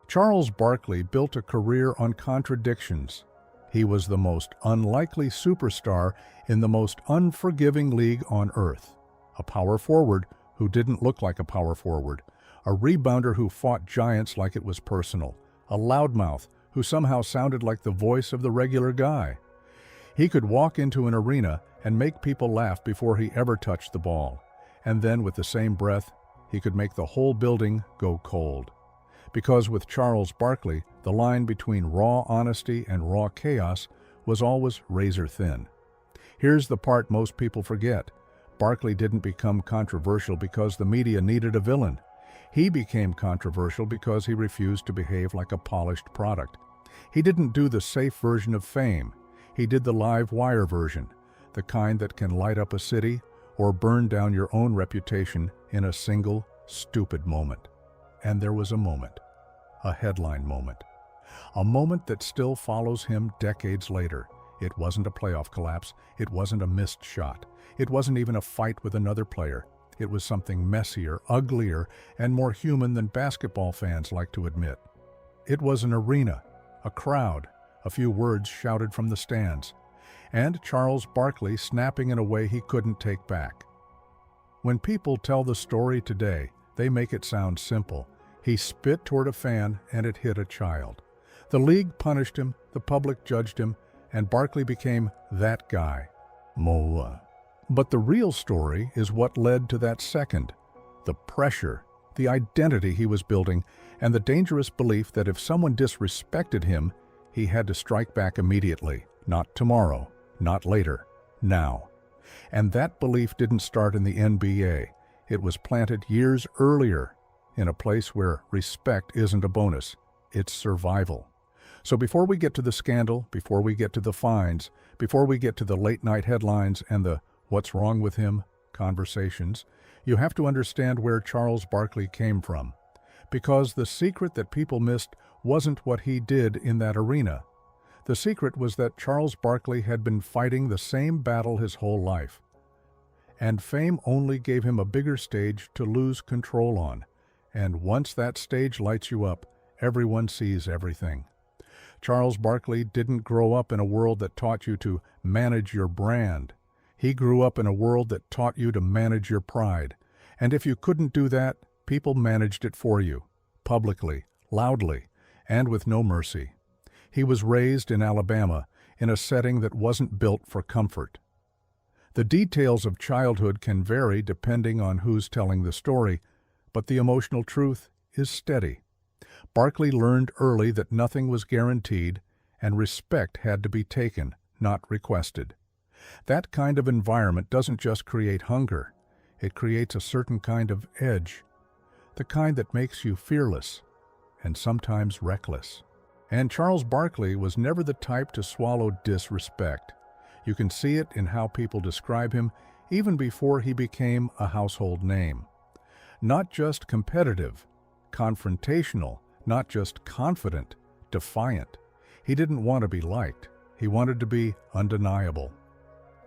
Charles Barkley built a career on contradictions. He was the most unlikely superstar in the most unforgiving league on earth. A power forward who didn't look like a power forward. A rebounder who fought giants like it was personal. A loudmouth who somehow sounded like the voice of the regular guy. He could walk into an arena and make people laugh before he ever touched the ball. And then, with the same breath, he could make the whole building go cold. Because with Charles Barkley, the line between raw honesty and raw chaos was always razor thin. Here's the part most people forget. Barkley didn't become controversial because the media needed a villain. He became controversial because he refused to behave like a polished product. He didn't do the safe version of fame. He did the live wire version, the kind that can light up a city or burn down your own reputation in a single, stupid moment. And there was a moment, a headline moment, a moment that still follows him decades later. It wasn't a playoff collapse. It wasn't a missed shot. It wasn't even a fight with another player. It was something messier, uglier, and more human than basketball fans like to admit. It was an arena, a crowd, a few words shouted from the stands, and Charles Barkley snapping in a way he couldn't take back. When people tell the story today, they make it sound simple. He spit toward a fan and it hit a child. The league punished him, the public judged him, and Barkley became that guy. Moa. But the real story is what led to that second. The pressure, the identity he was building, and the dangerous belief that if someone disrespected him, he had to strike back immediately. Not tomorrow, not later, now. And that belief didn't start in the NBA. It was planted years earlier, in a place where respect isn't a bonus, it's survival. So before we get to the scandal, before we get to the fines, before we get to the late-night headlines and the "what's wrong with him" conversations, you have to understand where Charles Barkley came from. Because the secret that people missed wasn't what he did in that arena. The secret was that Charles Barkley had been fighting the same battle his whole life. And fame only gave him a bigger stage to lose control on. And once that stage lights you up, everyone sees everything. Charles Barkley didn't grow up in a world that taught you to manage your brand. He grew up in a world that taught you to manage your pride. And if you couldn't do that, people managed it for you, publicly, loudly, and with no mercy. He was raised in Alabama, in a setting that wasn't built for comfort. The details of childhood can vary depending on who's telling the story, but the emotional truth is steady. Barkley learned early that nothing was guaranteed, and respect had to be taken, not requested. That kind of environment doesn't just create hunger, it creates a certain kind of edge, the kind that makes you fearless, and sometimes reckless. And Charles Barkley was never the type to swallow disrespect. You can see it in how people describe him even before he became a household name. Not just competitive, confrontational, not just confident, defiant. He didn't want to be liked. He wanted to be undeniable.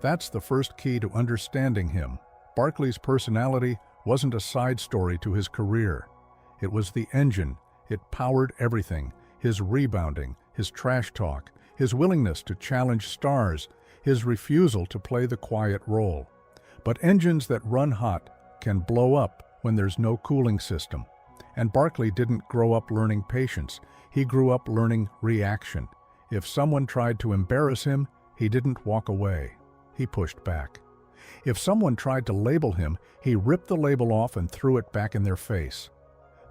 That's the first key to understanding him. Barkley's personality wasn't a side story to his career. It was the engine. It powered everything. His rebounding, his trash talk, his willingness to challenge stars, his refusal to play the quiet role. But engines that run hot can blow up when there's no cooling system. And Barkley didn't grow up learning patience. He grew up learning reaction. If someone tried to embarrass him, he didn't walk away. He pushed back. If someone tried to label him, he ripped the label off and threw it back in their face.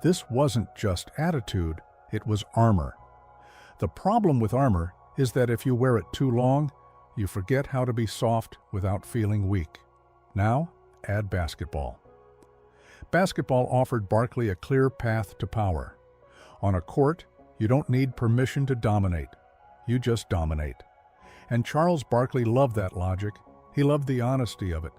This wasn't just attitude, it was armor. The problem with armor is that if you wear it too long, you forget how to be soft without feeling weak. Now, add basketball. Basketball offered Barkley a clear path to power. On a court, you don't need permission to dominate. You just dominate. And Charles Barkley loved that logic. He loved the honesty of it.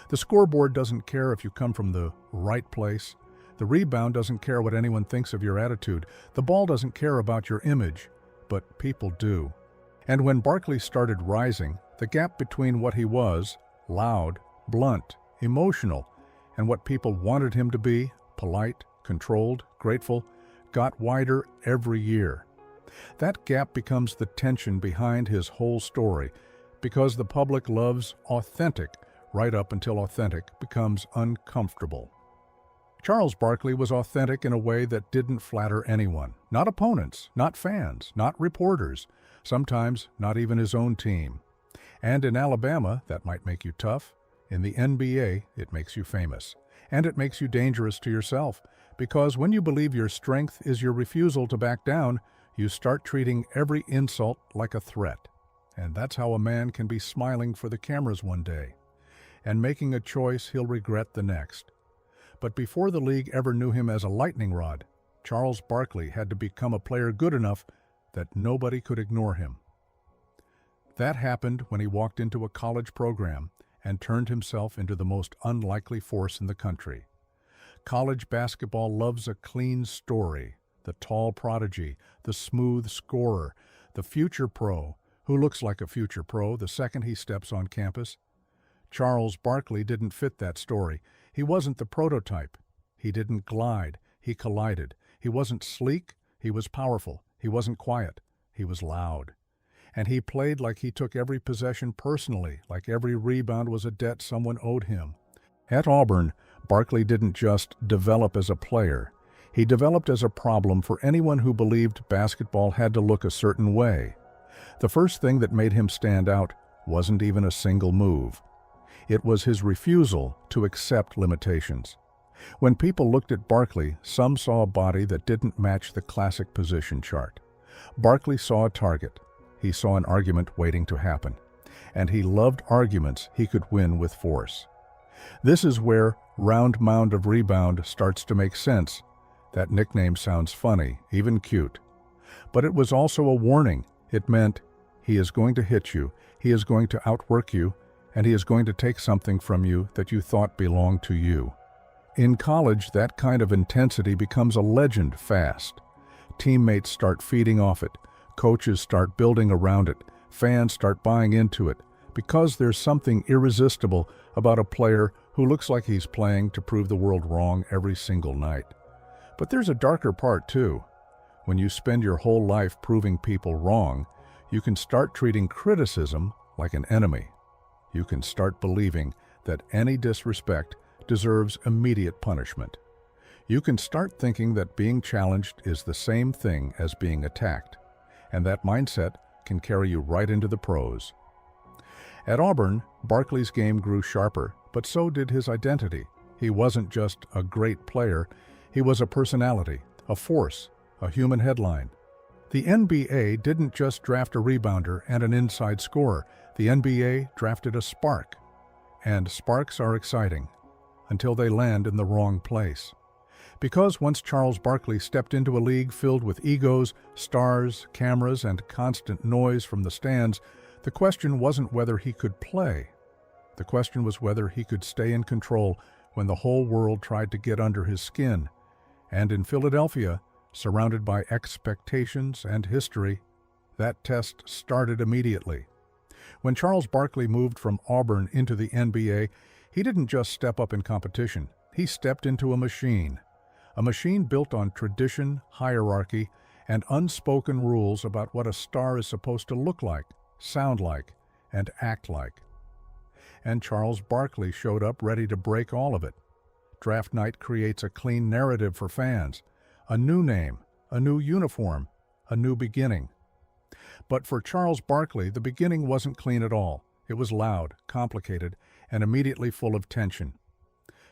The scoreboard doesn't care if you come from the right place. The rebound doesn't care what anyone thinks of your attitude. The ball doesn't care about your image, but people do. And when Barkley started rising, the gap between what he was, loud, blunt, emotional, and what people wanted him to be, polite, controlled, grateful, got wider every year. That gap becomes the tension behind his whole story, because the public loves authentic right up until authentic becomes uncomfortable. Charles Barkley was authentic in a way that didn't flatter anyone, not opponents, not fans, not reporters, sometimes not even his own team. And in Alabama, that might make you tough. In the NBA, it makes you famous. And it makes you dangerous to yourself, because when you believe your strength is your refusal to back down, you start treating every insult like a threat. And that's how a man can be smiling for the cameras one day and making a choice he'll regret the next. But before the league ever knew him as a lightning rod, Charles Barkley had to become a player good enough that nobody could ignore him. That happened when he walked into a college program and turned himself into the most unlikely force in the country. College basketball loves a clean story, the tall prodigy, the smooth scorer, the future pro, who looks like a future pro the second he steps on campus. Charles Barkley didn't fit that story. He wasn't the prototype. He didn't glide. He collided. He wasn't sleek. He was powerful. He wasn't quiet. He was loud. And he played like he took every possession personally, like every rebound was a debt someone owed him. At Auburn, Barkley didn't just develop as a player. He developed as a problem for anyone who believed basketball had to look a certain way. The first thing that made him stand out wasn't even a single move. It was his refusal to accept limitations. When people looked at Barkley, some saw a body that didn't match the classic position chart. Barkley saw a target. He saw an argument waiting to happen. And he loved arguments he could win with force. This is where round mound of rebound starts to make sense. That nickname sounds funny, even cute. But it was also a warning. It meant he is going to hit you, he is going to outwork you, and he is going to take something from you that you thought belonged to you. In college, that kind of intensity becomes a legend fast. Teammates start feeding off it, coaches start building around it, fans start buying into it, because there's something irresistible about a player who looks like he's playing to prove the world wrong every single night. But there's a darker part too. When you spend your whole life proving people wrong, you can start treating criticism like an enemy. You can start believing that any disrespect deserves immediate punishment. You can start thinking that being challenged is the same thing as being attacked, and that mindset can carry you right into the pros. At Auburn, Barkley's game grew sharper, but so did his identity. He wasn't just a great player, he was a personality, a force, a human headline. The NBA didn't just draft a rebounder and an inside scorer. The NBA drafted a spark. And sparks are exciting until they land in the wrong place. Because once Charles Barkley stepped into a league filled with egos, stars, cameras, and constant noise from the stands, the question wasn't whether he could play. The question was whether he could stay in control when the whole world tried to get under his skin. And in Philadelphia, surrounded by expectations and history, that test started immediately. When Charles Barkley moved from Auburn into the NBA, he didn't just step up in competition. He stepped into a machine built on tradition, hierarchy, and unspoken rules about what a star is supposed to look like, sound like, and act like. And Charles Barkley showed up ready to break all of it. Draft night creates a clean narrative for fans, a new name, a new uniform, a new beginning. But for Charles Barkley, the beginning wasn't clean at all. It was loud, complicated, and immediately full of tension.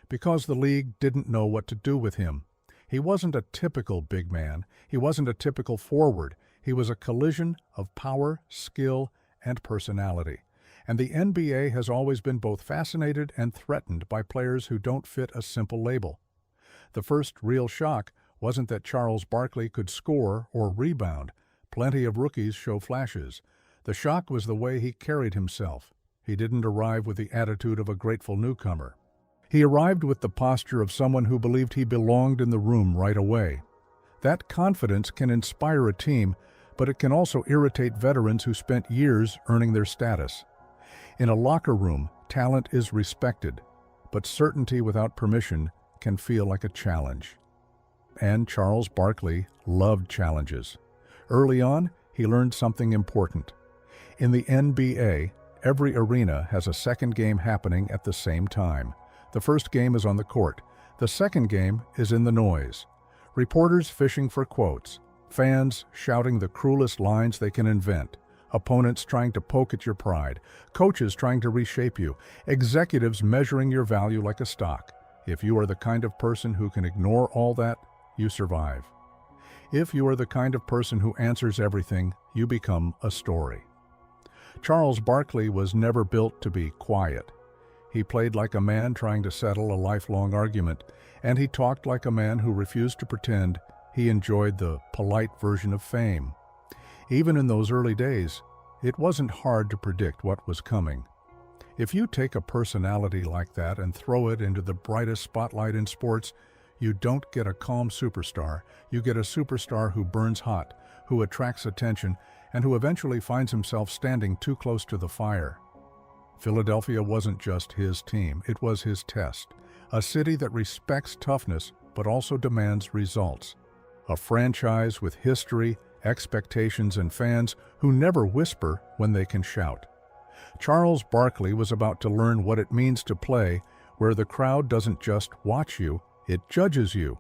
Because the league didn't know what to do with him. He wasn't a typical big man. He wasn't a typical forward. He was a collision of power, skill, and personality. And the NBA has always been both fascinated and threatened by players who don't fit a simple label. The first real shock wasn't that Charles Barkley could score or rebound. Plenty of rookies show flashes. The shock was the way he carried himself. He didn't arrive with the attitude of a grateful newcomer. He arrived with the posture of someone who believed he belonged in the room right away. That confidence can inspire a team, but it can also irritate veterans who spent years earning their status. In a locker room, talent is respected, but certainty without permission can feel like a challenge. and Charles Barkley loved challenges. Early on, he learned something important. In the NBA, every arena has a second game happening at the same time. The first game is on the court. The second game is in the noise. Reporters fishing for quotes, fans shouting the cruelest lines they can invent, opponents trying to poke at your pride, coaches trying to reshape you, executives measuring your value like a stock. If you are the kind of person who can ignore all that, you survive. If you are the kind of person who answers everything, you become a story. Charles Barkley was never built to be quiet. He played like a man trying to settle a lifelong argument, and he talked like a man who refused to pretend he enjoyed the polite version of fame. Even in those early days, it wasn't hard to predict what was coming. If you take a personality like that and throw it into the brightest spotlight in sports, you don't get a calm superstar. You get a superstar who burns hot, who attracts attention, and who eventually finds himself standing too close to the fire. Philadelphia wasn't just his team, it was his test. A city that respects toughness but also demands results. A franchise with history, expectations, and fans who never whisper when they can shout. Charles Barkley was about to learn what it means to play where the crowd doesn't just watch you, it judges you.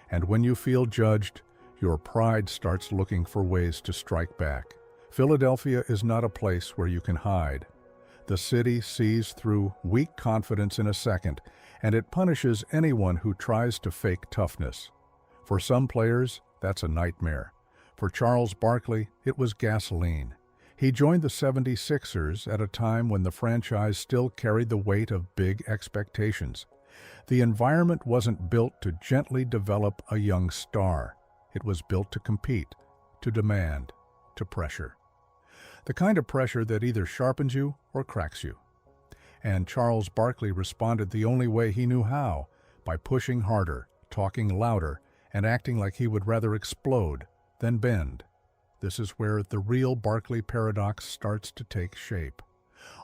And when you feel judged, your pride starts looking for ways to strike back. Philadelphia is not a place where you can hide. The city sees through weak confidence in a second, and it punishes anyone who tries to fake toughness. For some players, that's a nightmare. For Charles Barkley, it was gasoline. He joined the 76ers at a time when the franchise still carried the weight of big expectations. The environment wasn't built to gently develop a young star. It was built to compete, to demand, to pressure. The kind of pressure that either sharpens you or cracks you. And Charles Barkley responded the only way he knew how, by pushing harder, talking louder, and acting like he would rather explode than bend. This is where the real Barkley paradox starts to take shape.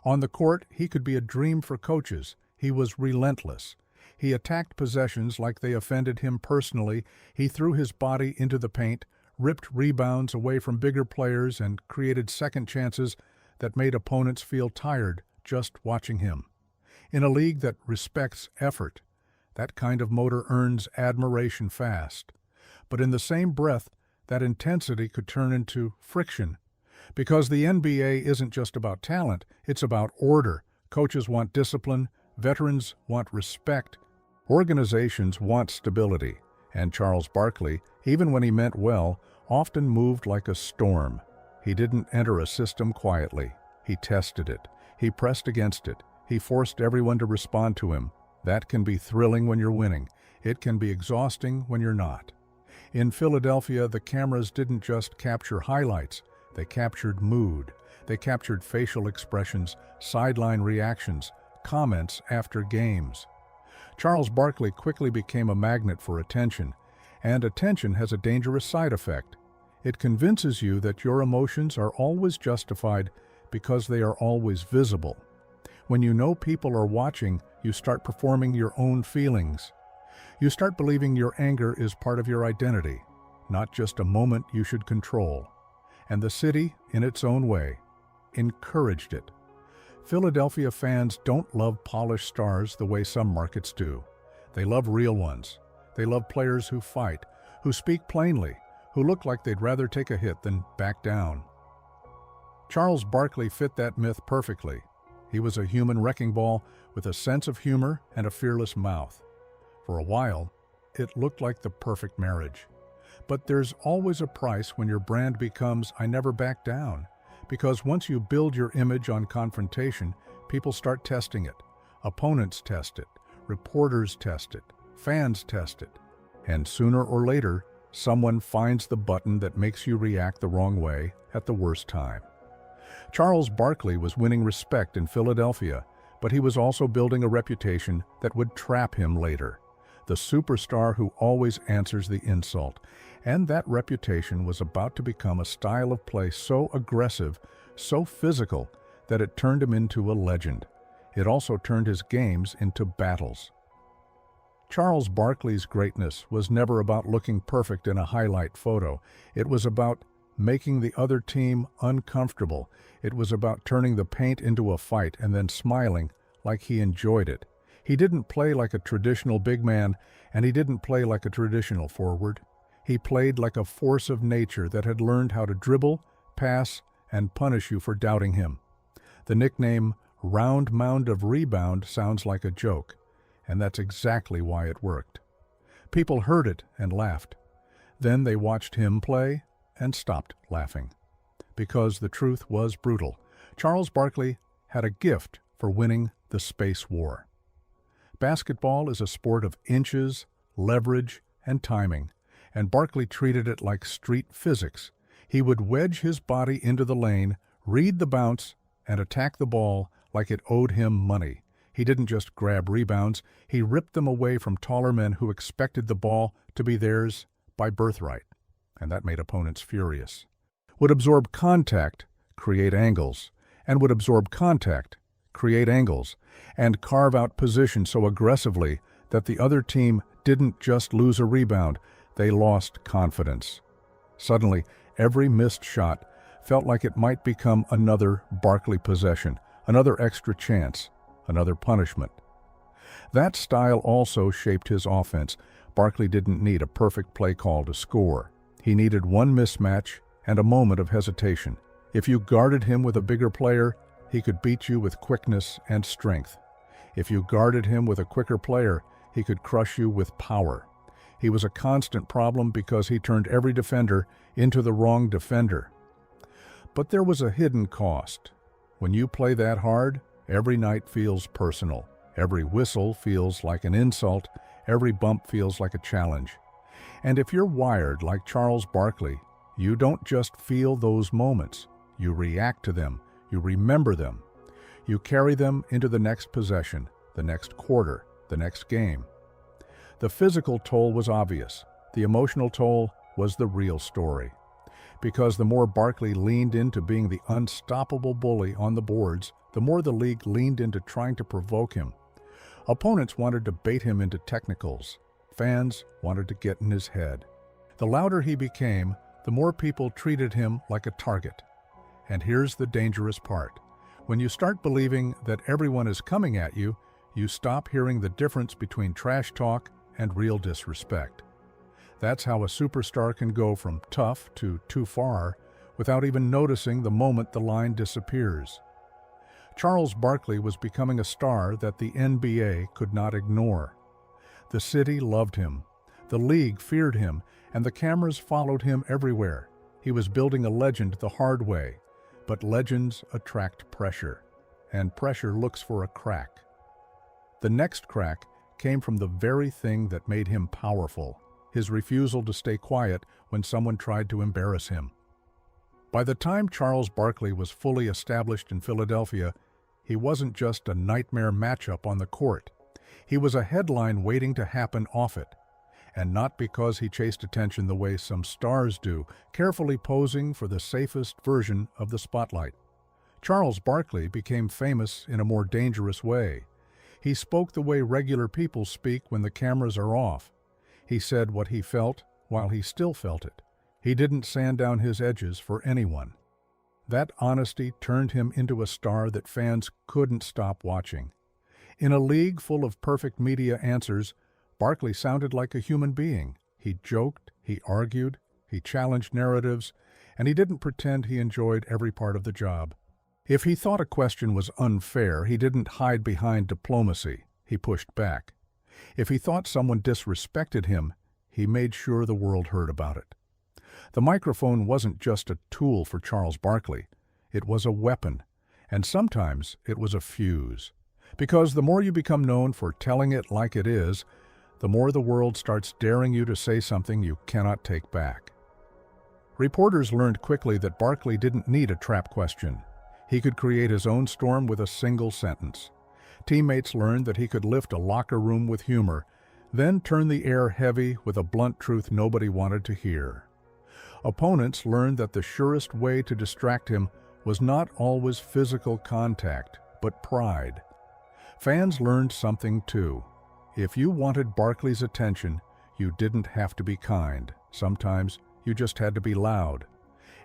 On the court, he could be a dream for coaches. He was relentless. He attacked possessions like they offended him personally. He threw his body into the paint, ripped rebounds away from bigger players, and created second chances that made opponents feel tired just watching him. In a league that respects effort, that kind of motor earns admiration fast. But in the same breath, that intensity could turn into friction. Because the NBA isn't just about talent, it's about order. Coaches want discipline, veterans want respect, organizations want stability. And Charles Barkley, even when he meant well, often moved like a storm. He didn't enter a system quietly. He tested it. He pressed against it. He forced everyone to respond to him. That can be thrilling when you're winning. It can be exhausting when you're not. In Philadelphia, the cameras didn't just capture highlights. They captured mood. They captured facial expressions, sideline reactions, comments after games. Charles Barkley quickly became a magnet for attention, and attention has a dangerous side effect. It convinces you that your emotions are always justified because they are always visible. When you know people are watching, you start performing your own feelings. You start believing your anger is part of your identity, not just a moment you should control. And the city, in its own way, encouraged it. Philadelphia fans don't love polished stars the way some markets do. They love real ones. They love players who fight, who speak plainly, who look like they'd rather take a hit than back down. Charles Barkley fit that myth perfectly. He was a human wrecking ball with a sense of humor and a fearless mouth. For a while, it looked like the perfect marriage. But there's always a price when your brand becomes "I never back down." Because once you build your image on confrontation, people start testing it. Opponents test it, reporters test it, fans test it. And sooner or later, someone finds the button that makes you react the wrong way at the worst time. Charles Barkley was winning respect in Philadelphia, but he was also building a reputation that would trap him later. The superstar who always answers the insult. And that reputation was about to become a style of play so aggressive, so physical, that it turned him into a legend. It also turned his games into battles. Charles Barkley's greatness was never about looking perfect in a highlight photo. It was about making the other team uncomfortable. It was about turning the paint into a fight and then smiling like he enjoyed it. He didn't play like a traditional big man, and he didn't play like a traditional forward. He played like a force of nature that had learned how to dribble, pass, and punish you for doubting him. The nickname "round mound of rebound" sounds like a joke, and that's exactly why it worked. People heard it and laughed. Then they watched him play and stopped laughing. Because the truth was brutal. Charles Barkley had a gift for winning the space war. Basketball is a sport of inches, leverage, and timing, and Barkley treated it like street physics. He would wedge his body into the lane, read the bounce, and attack the ball like it owed him money. He didn't just grab rebounds, he ripped them away from taller men who expected the ball to be theirs by birthright, and that made opponents furious. Would absorb contact, create angles, and would absorb contact, create angles, and carve out position so aggressively that the other team didn't just lose a rebound, they lost confidence. Suddenly, every missed shot felt like it might become another Barkley possession, another extra chance, another punishment. That style also shaped his offense. Barkley didn't need a perfect play call to score. He needed one mismatch and a moment of hesitation. If you guarded him with a bigger player, he could beat you with quickness and strength. If you guarded him with a quicker player, he could crush you with power. He was a constant problem because he turned every defender into the wrong defender. But there was a hidden cost. When you play that hard, every night feels personal. Every whistle feels like an insult. Every bump feels like a challenge. And if you're wired like Charles Barkley, you don't just feel those moments. You react to them. You remember them. You carry them into the next possession, the next quarter, the next game. The physical toll was obvious. The emotional toll was the real story. Because the more Barkley leaned into being the unstoppable bully on the boards, the more the league leaned into trying to provoke him. Opponents wanted to bait him into technicals. Fans wanted to get in his head. The louder he became, the more people treated him like a target. And here's the dangerous part. When you start believing that everyone is coming at you, you stop hearing the difference between trash talk and real disrespect. That's how a superstar can go from tough to too far without even noticing the moment the line disappears. Charles Barkley was becoming a star that the NBA could not ignore. The city loved him, the league feared him, and the cameras followed him everywhere. He was building a legend the hard way, but legends attract pressure, and pressure looks for a crack. The next crack came from the very thing that made him powerful, his refusal to stay quiet when someone tried to embarrass him. By the time Charles Barkley was fully established in Philadelphia, he wasn't just a nightmare matchup on the court. He was a headline waiting to happen off it. And not because he chased attention the way some stars do, carefully posing for the safest version of the spotlight. Charles Barkley became famous in a more dangerous way. He spoke the way regular people speak when the cameras are off. He said what he felt while he still felt it. He didn't sand down his edges for anyone. That honesty turned him into a star that fans couldn't stop watching. In a league full of perfect media answers, Barkley sounded like a human being. He joked, he argued, he challenged narratives, and he didn't pretend he enjoyed every part of the job. If he thought a question was unfair, he didn't hide behind diplomacy. He pushed back. If he thought someone disrespected him, he made sure the world heard about it. The microphone wasn't just a tool for Charles Barkley. It was a weapon, and sometimes it was a fuse. Because the more you become known for telling it like it is, the more the world starts daring you to say something you cannot take back. Reporters learned quickly that Barkley didn't need a trap question. He could create his own storm with a single sentence. Teammates learned that he could lift a locker room with humor, then turn the air heavy with a blunt truth nobody wanted to hear. Opponents learned that the surest way to distract him was not always physical contact, but pride. Fans learned something too. If you wanted Barkley's attention, you didn't have to be kind. Sometimes you just had to be loud.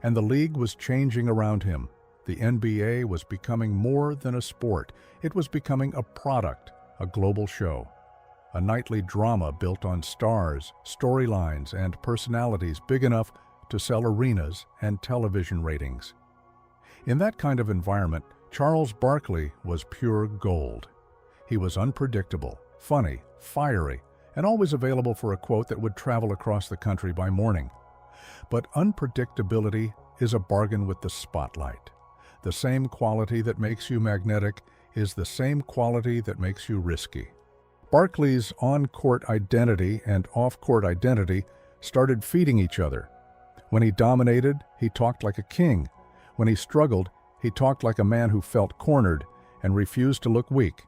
And the league was changing around him. The NBA was becoming more than a sport. It was becoming a product, a global show. A nightly drama built on stars, storylines, and personalities big enough to sell arenas and television ratings. In that kind of environment, Charles Barkley was pure gold. He was unpredictable, funny, fiery, and always available for a quote that would travel across the country by morning. But unpredictability is a bargain with the spotlight. The same quality that makes you magnetic is the same quality that makes you risky. Barkley's on-court identity and off-court identity started feeding each other. When he dominated, he talked like a king. When he struggled, he talked like a man who felt cornered and refused to look weak.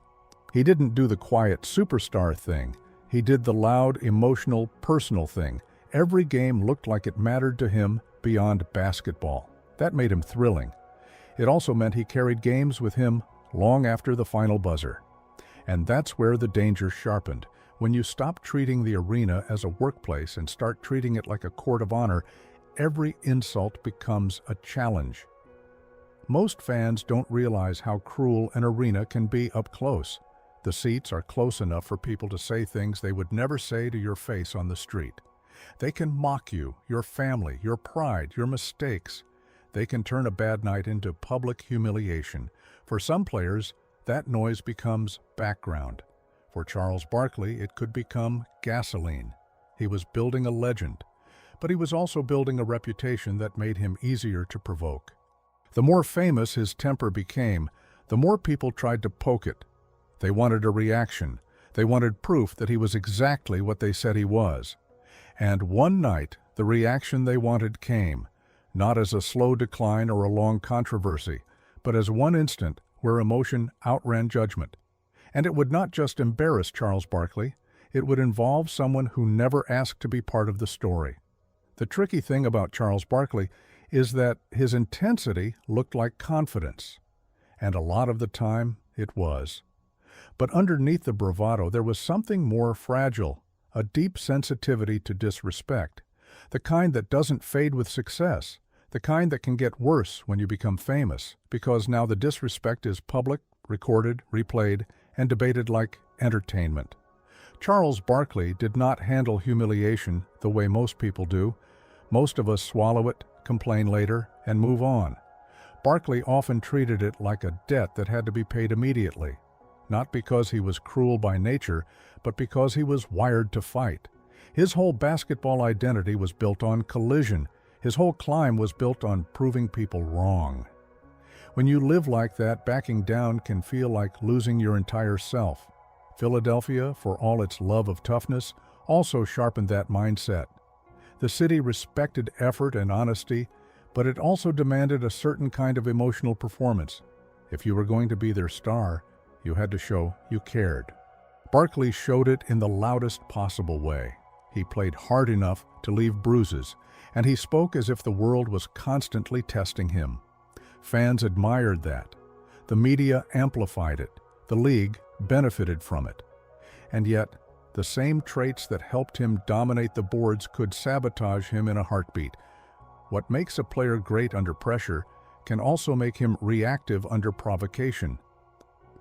He didn't do the quiet superstar thing. He did the loud, emotional, personal thing. Every game looked like it mattered to him beyond basketball. That made him thrilling. It also meant he carried games with him long after the final buzzer. And that's where the danger sharpened. When you stop treating the arena as a workplace and start treating it like a court of honor, every insult becomes a challenge. Most fans don't realize how cruel an arena can be up close. The seats are close enough for people to say things they would never say to your face on the street. They can mock you, your family, your pride, your mistakes. They can turn a bad night into public humiliation. For some players, that noise becomes background. For Charles Barkley, it could become gasoline. He was building a legend, but he was also building a reputation that made him easier to provoke. The more famous his temper became, the more people tried to poke it. They wanted a reaction. They wanted proof that he was exactly what they said he was. And one night, the reaction they wanted came, not as a slow decline or a long controversy, but as one instant where emotion outran judgment. And it would not just embarrass Charles Barkley, it would involve someone who never asked to be part of the story. The tricky thing about Charles Barkley is that his intensity looked like confidence, and a lot of the time it was. But underneath the bravado there was something more fragile, a deep sensitivity to disrespect, the kind that doesn't fade with success, the kind that can get worse when you become famous, because now the disrespect is public, recorded, replayed, and debated like entertainment. Charles Barkley did not handle humiliation the way most people do. Most of us swallow it, complain later, and move on. Barkley often treated it like a debt that had to be paid immediately, not because he was cruel by nature, but because he was wired to fight. His whole basketball identity was built on collision. His whole climb was built on proving people wrong. When you live like that, backing down can feel like losing your entire self. Philadelphia, for all its love of toughness, also sharpened that mindset. The city respected effort and honesty, but it also demanded a certain kind of emotional performance. If you were going to be their star, you had to show you cared. Barkley showed it in the loudest possible way. He played hard enough to leave bruises, and he spoke as if the world was constantly testing him. Fans admired that. The media amplified it. The league benefited from it. And yet, the same traits that helped him dominate the boards could sabotage him in a heartbeat. What makes a player great under pressure can also make him reactive under provocation.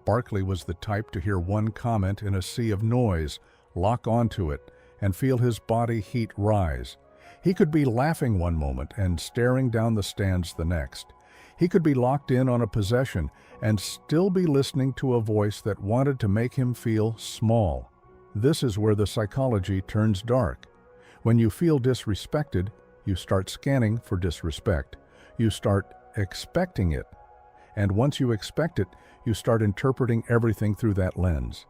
Barkley was the type to hear one comment in a sea of noise, lock onto it, and feel his body heat rise. He could be laughing one moment and staring down the stands the next. He could be locked in on a possession and still be listening to a voice that wanted to make him feel small. This is where the psychology turns dark. When you feel disrespected, you start scanning for disrespect. You start expecting it. And once you expect it, you start interpreting everything through that lens.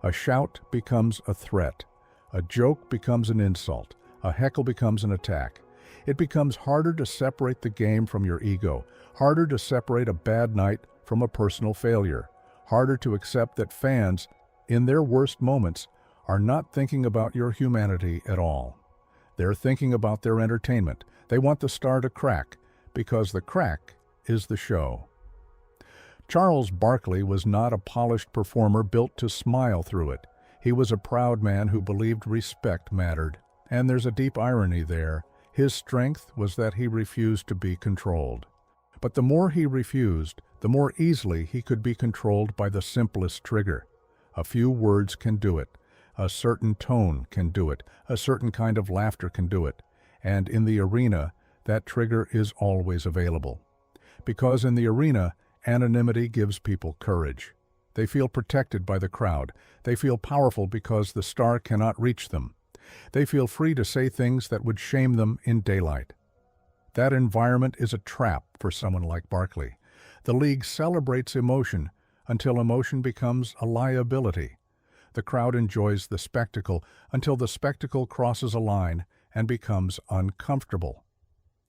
A shout becomes a threat. A joke becomes an insult. A heckle becomes an attack. It becomes harder to separate the game from your ego, harder to separate a bad night from a personal failure, harder to accept that fans, in their worst moments, are not thinking about your humanity at all. They're thinking about their entertainment. They want the star to crack, because the crack is the show. Charles Barkley was not a polished performer built to smile through it. He was a proud man who believed respect mattered. And there's a deep irony there. His strength was that he refused to be controlled. But the more he refused, the more easily he could be controlled by the simplest trigger. A few words can do it. A certain tone can do it. A certain kind of laughter can do it. And in the arena, that trigger is always available. Because in the arena, anonymity gives people courage. They feel protected by the crowd. They feel powerful because the star cannot reach them. They feel free to say things that would shame them in daylight. That environment is a trap for someone like Barkley. The league celebrates emotion until emotion becomes a liability. The crowd enjoys the spectacle until the spectacle crosses a line and becomes uncomfortable.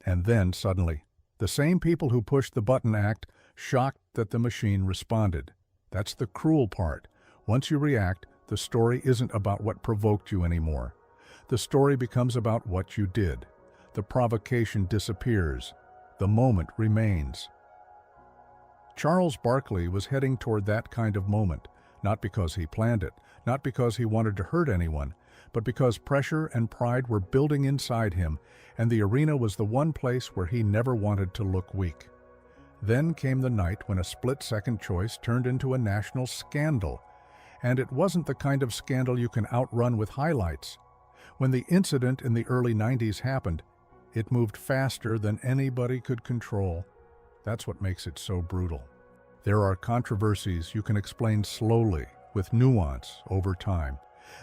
And then, suddenly, the same people who pushed the button act shocked that the machine responded. That's the cruel part. Once you react, the story isn't about what provoked you anymore. The story becomes about what you did. The provocation disappears. The moment remains. Charles Barkley was heading toward that kind of moment, not because he planned it, not because he wanted to hurt anyone, but because pressure and pride were building inside him, and the arena was the one place where he never wanted to look weak. Then came the night when a split-second choice turned into a national scandal, and it wasn't the kind of scandal you can outrun with highlights. When the incident in the early 90s happened, it moved faster than anybody could control. That's what makes it so brutal. There are controversies you can explain slowly, with nuance, over time.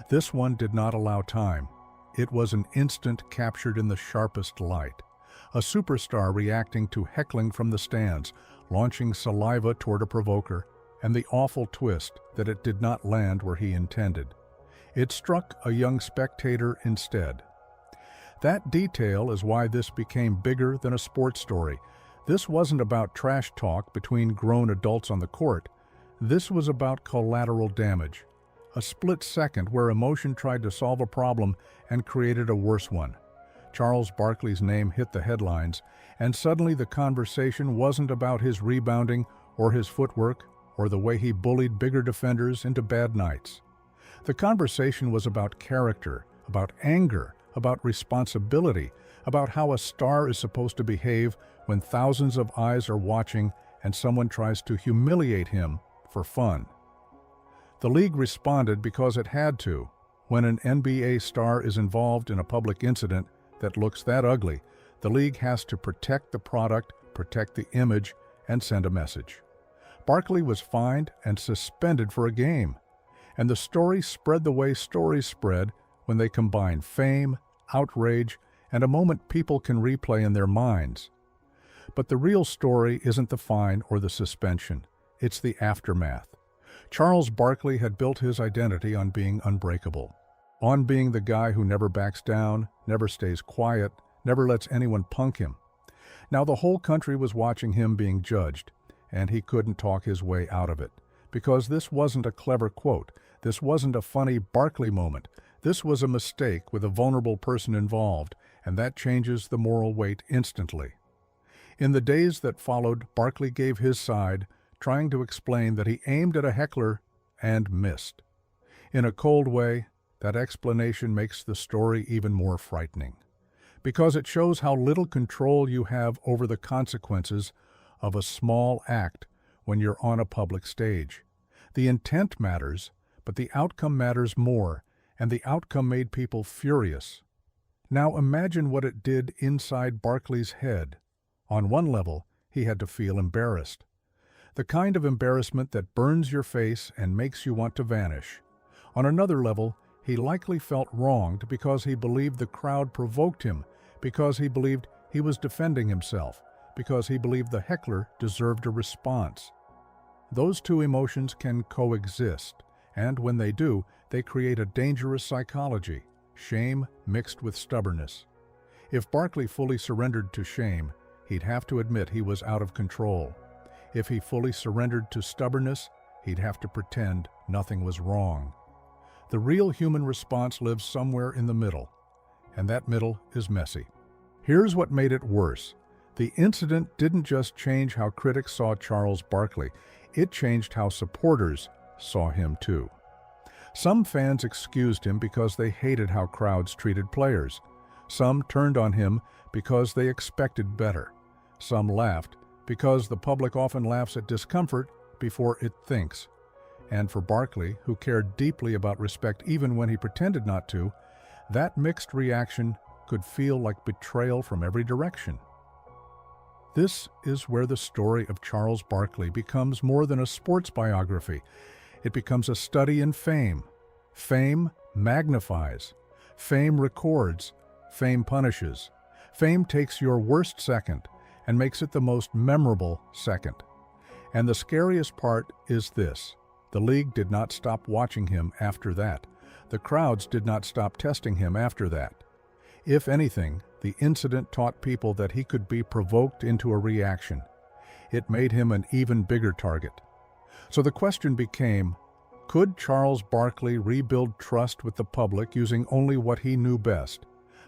This one did not allow time. It was an instant captured in the sharpest light. A superstar reacting to heckling from the stands, launching saliva toward a provoker, and the awful twist that it did not land where he intended. It struck a young spectator instead. That detail is why this became bigger than a sports story. This wasn't about trash talk between grown adults on the court. This was about collateral damage. A split second where emotion tried to solve a problem and created a worse one. Charles Barkley's name hit the headlines, and suddenly the conversation wasn't about his rebounding or his footwork or the way he bullied bigger defenders into bad nights. The conversation was about character, about anger, about responsibility, about how a star is supposed to behave when thousands of eyes are watching and someone tries to humiliate him for fun. The league responded because it had to. When an NBA star is involved in a public incident that looks that ugly, the league has to protect the product, protect the image, and send a message. Barkley was fined and suspended for a game. And the story spread the way stories spread when they combine fame, outrage, and a moment people can replay in their minds. But the real story isn't the fine or the suspension. It's the aftermath. Charles Barkley had built his identity on being unbreakable, on being the guy who never backs down, never stays quiet, never lets anyone punk him. Now the whole country was watching him being judged, and he couldn't talk his way out of it. Because this wasn't a clever quote. This wasn't a funny Barkley moment. This was a mistake with a vulnerable person involved, and that changes the moral weight instantly. In the days that followed, Barkley gave his side, trying to explain that he aimed at a heckler and missed. In a cold way, that explanation makes the story even more frightening, because it shows how little control you have over the consequences of a small act when you're on a public stage. The intent matters, but the outcome matters more, and the outcome made people furious. Now imagine what it did inside Barkley's head. On one level, he had to feel embarrassed. The kind of embarrassment that burns your face and makes you want to vanish. On another level, he likely felt wronged because he believed the crowd provoked him, because he believed he was defending himself, because he believed the heckler deserved a response. Those two emotions can coexist, and when they do, they create a dangerous psychology, shame mixed with stubbornness. If Barkley fully surrendered to shame, he'd have to admit he was out of control. If he fully surrendered to stubbornness, he'd have to pretend nothing was wrong. The real human response lives somewhere in the middle, and that middle is messy. Here's what made it worse. The incident didn't just change how critics saw Charles Barkley, it changed how supporters saw him too. Some fans excused him because they hated how crowds treated players. Some turned on him because they expected better. Some laughed because the public often laughs at discomfort before it thinks. And for Barkley, who cared deeply about respect even when he pretended not to, that mixed reaction could feel like betrayal from every direction. This is where the story of Charles Barkley becomes more than a sports biography. It becomes a study in fame. Fame magnifies. Fame records. Fame punishes. Fame takes your worst second and makes it the most memorable second. And the scariest part is this: the league did not stop watching him after that. The crowds did not stop testing him after that. If anything, the incident taught people that he could be provoked into a reaction. It made him an even bigger target. So the question became, could Charles Barkley rebuild trust with the public using only what he knew best: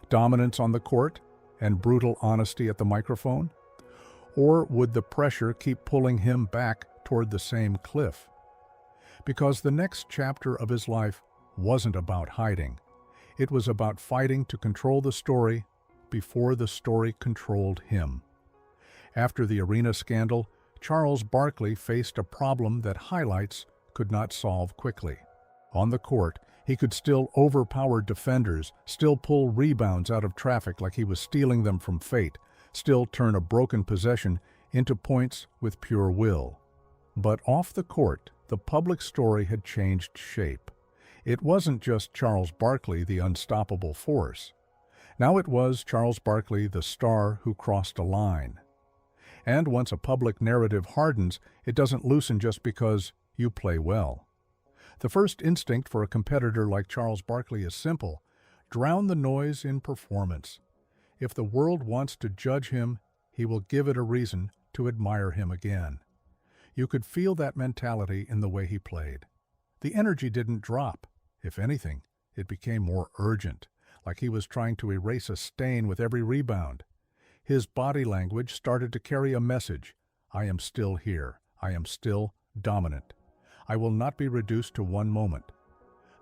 dominance on the court and brutal honesty at the microphone? Or would the pressure keep pulling him back toward the same cliff? Because the next chapter of his life wasn't about hiding. It was about fighting to control the story before the story controlled him. After the arena scandal, Charles Barkley faced a problem that highlights could not solve quickly. On the court, he could still overpower defenders, still pull rebounds out of traffic like he was stealing them from fate, still turn a broken possession into points with pure will. But off the court, the public story had changed shape. It wasn't just Charles Barkley, the unstoppable force. Now it was Charles Barkley, the star who crossed a line. And once a public narrative hardens, it doesn't loosen just because you play well. The first instinct for a competitor like Charles Barkley is simple: drown the noise in performance. If the world wants to judge him, he will give it a reason to admire him again. You could feel that mentality in the way he played. The energy didn't drop. If anything, it became more urgent, like he was trying to erase a stain with every rebound. His body language started to carry a message: I am still here. I am still dominant. I will not be reduced to one moment.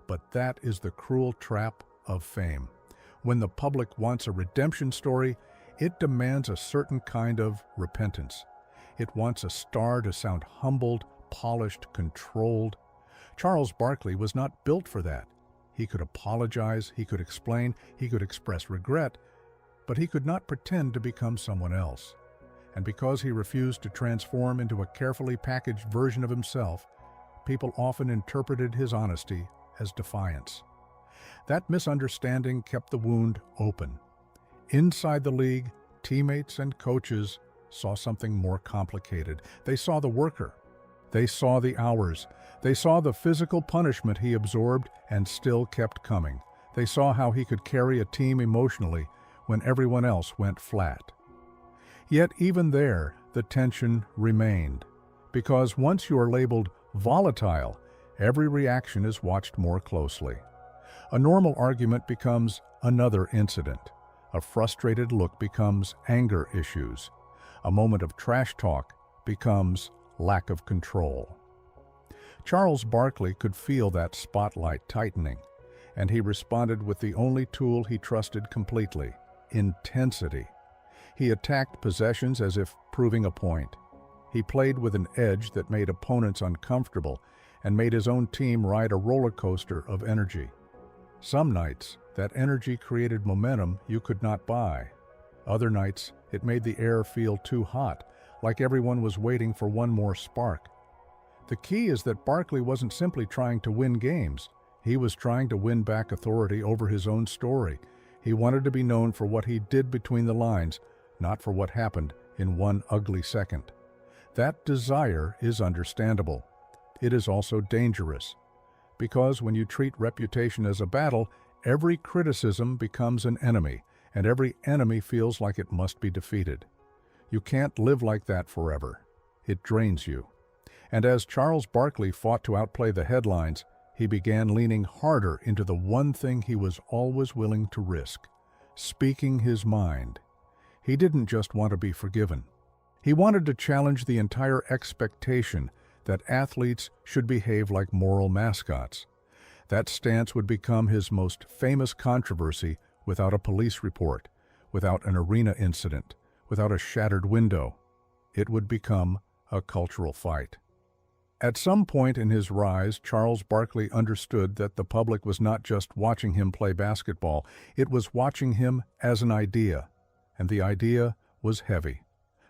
But that is the cruel trap of fame. When the public wants a redemption story, it demands a certain kind of repentance. It wants a star to sound humbled, polished, controlled. Charles Barkley was not built for that. He could apologize, he could explain, he could express regret, but he could not pretend to become someone else. And because he refused to transform into a carefully packaged version of himself, people often interpreted his honesty as defiance. That misunderstanding kept the wound open. Inside the league, teammates and coaches saw something more complicated. They saw the worker. They saw the hours. They saw the physical punishment he absorbed and still kept coming. They saw how he could carry a team emotionally when everyone else went flat. Yet even there, the tension remained. Because once you are labeled volatile, every reaction is watched more closely. A normal argument becomes another incident. A frustrated look becomes anger issues. A moment of trash talk becomes lack of control. Charles Barkley could feel that spotlight tightening, and he responded with the only tool he trusted completely: intensity. He attacked possessions as if proving a point. He played with an edge that made opponents uncomfortable and made his own team ride a roller coaster of energy. Some nights, that energy created momentum you could not buy. Other nights, it made the air feel too hot, like everyone was waiting for one more spark. The key is that Barkley wasn't simply trying to win games. He was trying to win back authority over his own story. He wanted to be known for what he did between the lines, not for what happened in one ugly second. That desire is understandable. It is also dangerous. Because when you treat reputation as a battle, every criticism becomes an enemy, and every enemy feels like it must be defeated. You can't live like that forever. It drains you. And as Charles Barkley fought to outplay the headlines, he began leaning harder into the one thing he was always willing to risk: speaking his mind. He didn't just want to be forgiven. He wanted to challenge the entire expectation that athletes should behave like moral mascots. That stance would become his most famous controversy without a police report, without an arena incident, without a shattered window. It would become a cultural fight. At some point in his rise, Charles Barkley understood that the public was not just watching him play basketball, it was watching him as an idea. And the idea was heavy.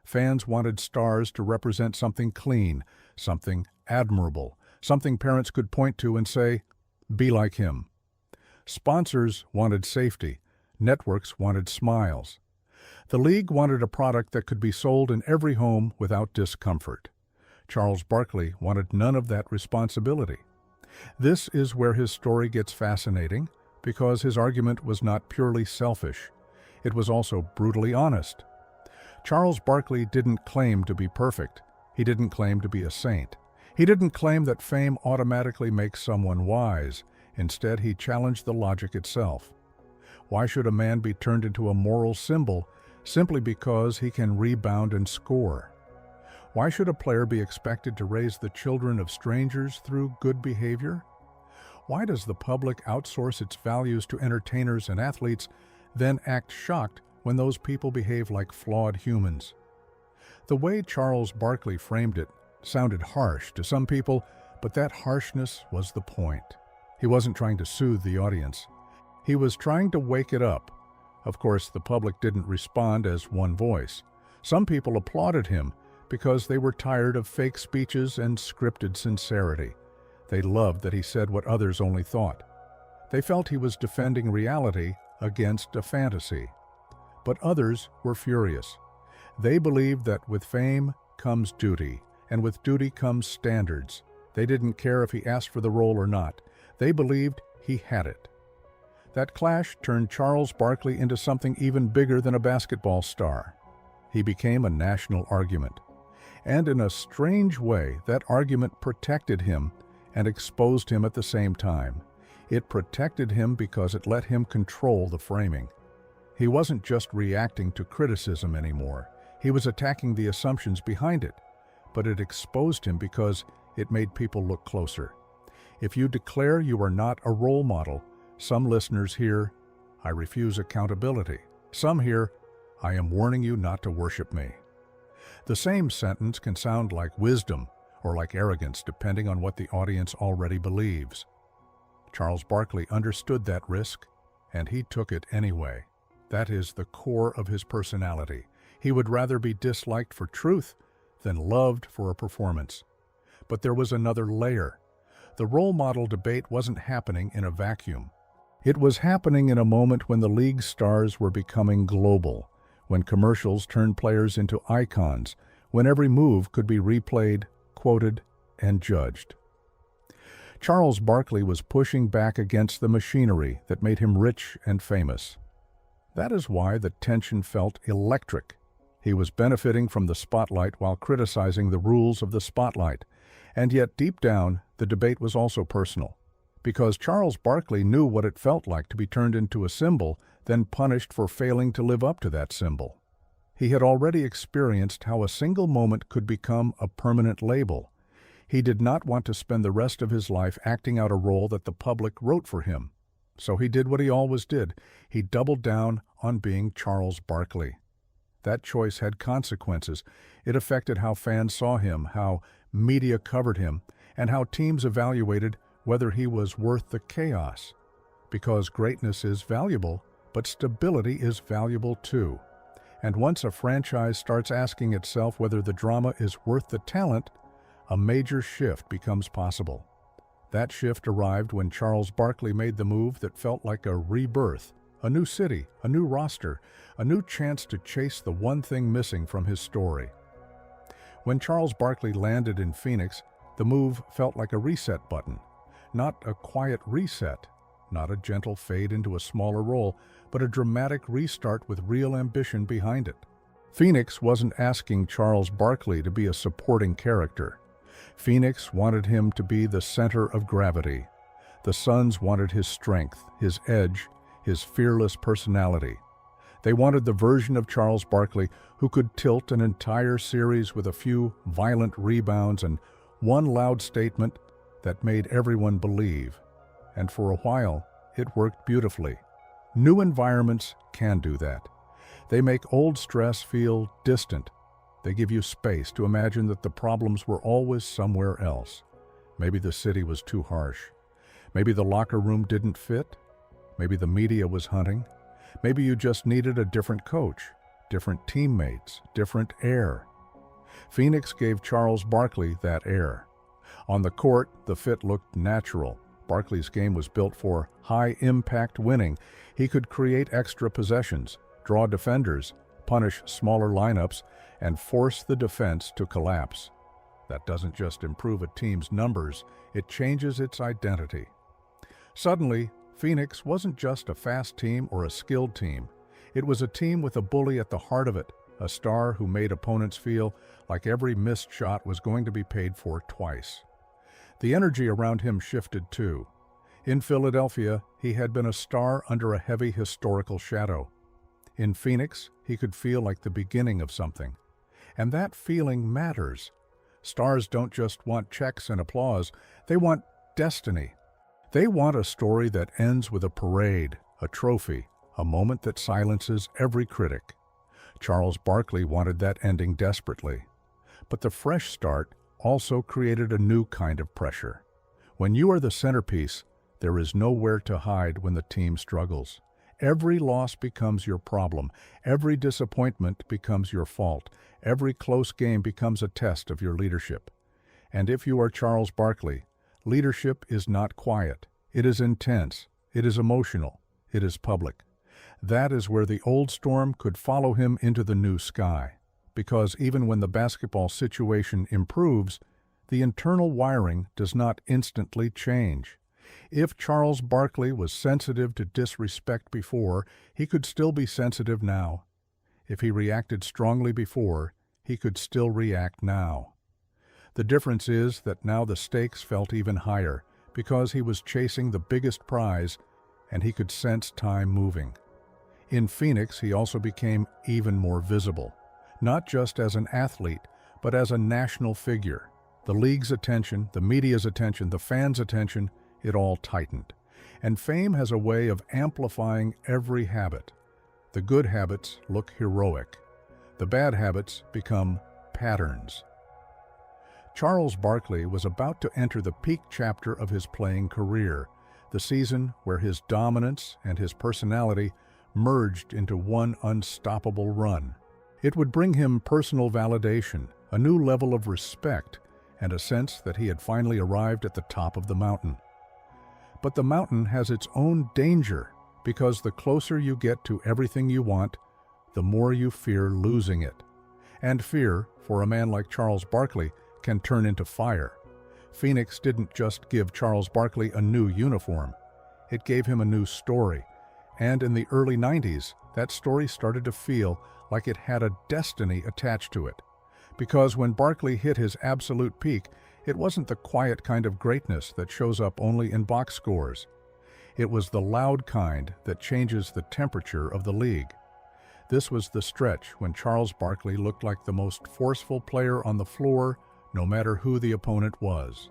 Fans wanted stars to represent something clean, something admirable, something parents could point to and say, "Be like him." Sponsors wanted safety. Networks wanted smiles. The league wanted a product that could be sold in every home without discomfort. Charles Barkley wanted none of that responsibility. This is where his story gets fascinating, because his argument was not purely selfish. It was also brutally honest. Charles Barkley didn't claim to be perfect. He didn't claim to be a saint. He didn't claim that fame automatically makes someone wise. Instead, he challenged the logic itself. Why should a man be turned into a moral symbol simply because he can rebound and score? Why should a player be expected to raise the children of strangers through good behavior? Why does the public outsource its values to entertainers and athletes, then act shocked when those people behave like flawed humans? The way Charles Barkley framed it sounded harsh to some people, but that harshness was the point. He wasn't trying to soothe the audience. He was trying to wake it up. Of course, the public didn't respond as one voice. Some people applauded him because they were tired of fake speeches and scripted sincerity. They loved that he said what others only thought. They felt he was defending reality against a fantasy. But others were furious. They believed that with fame comes duty, and with duty comes standards. They didn't care if he asked for the role or not. They believed he had it. That clash turned Charles Barkley into something even bigger than a basketball star. He became a national argument. And in a strange way, that argument protected him and exposed him at the same time. It protected him because it let him control the framing. He wasn't just reacting to criticism anymore. He was attacking the assumptions behind it. But it exposed him because it made people look closer. If you declare you are not a role model, some listeners hear, "I refuse accountability." Some hear, "I am warning you not to worship me." The same sentence can sound like wisdom or like arrogance, depending on what the audience already believes. Charles Barkley understood that risk, and he took it anyway. That is the core of his personality. He would rather be disliked for truth than loved for a performance. But there was another layer. The role model debate wasn't happening in a vacuum. It was happening in a moment when the league's stars were becoming global, when commercials turned players into icons, when every move could be replayed, quoted, and judged. Charles Barkley was pushing back against the machinery that made him rich and famous. That is why the tension felt electric. He was benefiting from the spotlight while criticizing the rules of the spotlight. And yet, deep down, the debate was also personal. Because Charles Barkley knew what it felt like to be turned into a symbol, then punished for failing to live up to that symbol. He had already experienced how a single moment could become a permanent label. He did not want to spend the rest of his life acting out a role that the public wrote for him. So he did what he always did. He doubled down on being Charles Barkley. That choice had consequences. It affected how fans saw him, how media covered him, and how teams evaluated whether he was worth the chaos. Because greatness is valuable, but stability is valuable too. And once a franchise starts asking itself whether the drama is worth the talent, a major shift becomes possible. That shift arrived when Charles Barkley made the move that felt like a rebirth, a new city, a new roster, a new chance to chase the one thing missing from his story. When Charles Barkley landed in Phoenix, the move felt like a reset button. Not a quiet reset, not a gentle fade into a smaller role, but a dramatic restart with real ambition behind it. Phoenix wasn't asking Charles Barkley to be a supporting character. Phoenix wanted him to be the center of gravity. The Suns wanted his strength, his edge, his fearless personality. They wanted the version of Charles Barkley who could tilt an entire series with a few violent rebounds and one loud statement that made everyone believe. and for a while, it worked beautifully. New environments can do that. They make old stress feel distant. They give you space to imagine that the problems were always somewhere else. Maybe the city was too harsh. Maybe the locker room didn't fit. Maybe the media was hunting. Maybe you just needed a different coach, different teammates, different air. Phoenix gave Charles Barkley that air. On the court, the fit looked natural. Barkley's game was built for high-impact winning. He could create extra possessions, draw defenders, punish smaller lineups, and force the defense to collapse. That doesn't just improve a team's numbers, it changes its identity. Suddenly, Phoenix wasn't just a fast team or a skilled team. It was a team with a bully at the heart of it, a star who made opponents feel like every missed shot was going to be paid for twice. The energy around him shifted too. In Philadelphia, he had been a star under a heavy historical shadow. In Phoenix, he could feel like the beginning of something. And that feeling matters. Stars don't just want checks and applause, they want destiny. They want a story that ends with a parade, a trophy, a moment that silences every critic. Charles Barkley wanted that ending desperately. But the fresh start also created a new kind of pressure. When you are the centerpiece, there is nowhere to hide when the team struggles. Every loss becomes your problem. Every disappointment becomes your fault. Every close game becomes a test of your leadership. And if you are Charles Barkley, leadership is not quiet. It is intense. It is emotional. It is public. That is where the old storm could follow him into the new sky. Because even when the basketball situation improves, the internal wiring does not instantly change. If Charles Barkley was sensitive to disrespect before, he could still be sensitive now. If he reacted strongly before, he could still react now. The difference is that now the stakes felt even higher because he was chasing the biggest prize and he could sense time moving. In Phoenix, he also became even more visible, not just as an athlete, but as a national figure. The league's attention, the media's attention, the fans' attention, it all tightened. And fame has a way of amplifying every habit. The good habits look heroic. The bad habits become patterns. Charles Barkley was about to enter the peak chapter of his playing career, the season where his dominance and his personality merged into one unstoppable run. It would bring him personal validation, a new level of respect, and a sense that he had finally arrived at the top of the mountain. But the mountain has its own danger, because the closer you get to everything you want, the more you fear losing it. And fear, for a man like Charles Barkley, can turn into fire. Phoenix didn't just give Charles Barkley a new uniform. It gave him a new story. And in the early 90s, that story started to feel like it had a destiny attached to it. Because when Barkley hit his absolute peak, it wasn't the quiet kind of greatness that shows up only in box scores. It was the loud kind that changes the temperature of the league. This was the stretch when Charles Barkley looked like the most forceful player on the floor, no matter who the opponent was.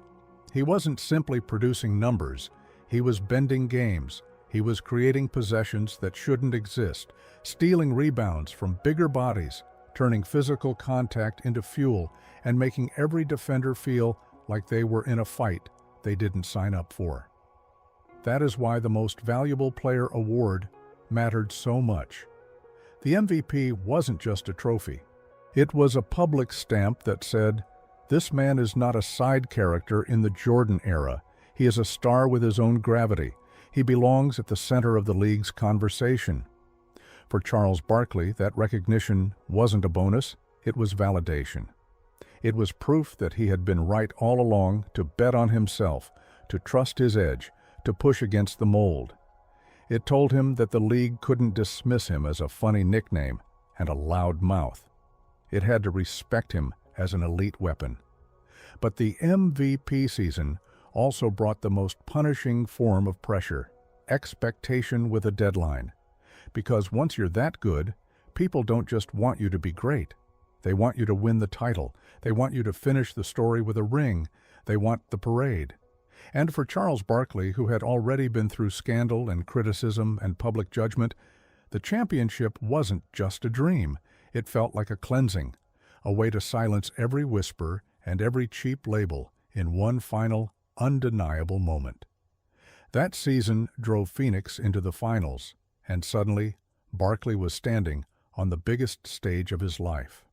He wasn't simply producing numbers, he was bending games. He was creating possessions that shouldn't exist, stealing rebounds from bigger bodies, turning physical contact into fuel, and making every defender feel like they were in a fight they didn't sign up for. That is why the Most Valuable Player award mattered so much. The MVP wasn't just a trophy. It was a public stamp that said, "This man is not a side character in the Jordan era. He is a star with his own gravity. He belongs at the center of the league's conversation." For Charles Barkley, that recognition wasn't a bonus, it was validation. It was proof that he had been right all along, to bet on himself, to trust his edge, to push against the mold. It told him that the league couldn't dismiss him as a funny nickname and a loud mouth. It had to respect him as an elite weapon. But the MVP season also brought the most punishing form of pressure, expectation with a deadline. Because once you're that good, people don't just want you to be great. They want you to win the title. They want you to finish the story with a ring. They want the parade. And for Charles Barkley, who had already been through scandal and criticism and public judgment, the championship wasn't just a dream. It felt like a cleansing, a way to silence every whisper and every cheap label in one final, undeniable moment. That season drove Phoenix into the finals, and suddenly, Barkley was standing on the biggest stage of his life.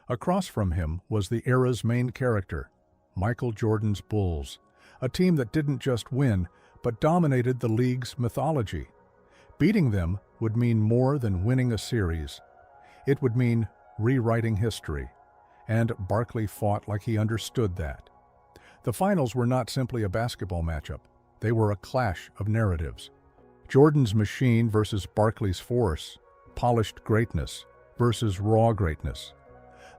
Across from him was the era's main character, Michael Jordan's Bulls, a team that didn't just win, but dominated the league's mythology. Beating them would mean more than winning a series. It would mean rewriting history, and Barkley fought like he understood that. The finals were not simply a basketball matchup. They were a clash of narratives. Jordan's machine versus Barkley's force, polished greatness versus raw greatness.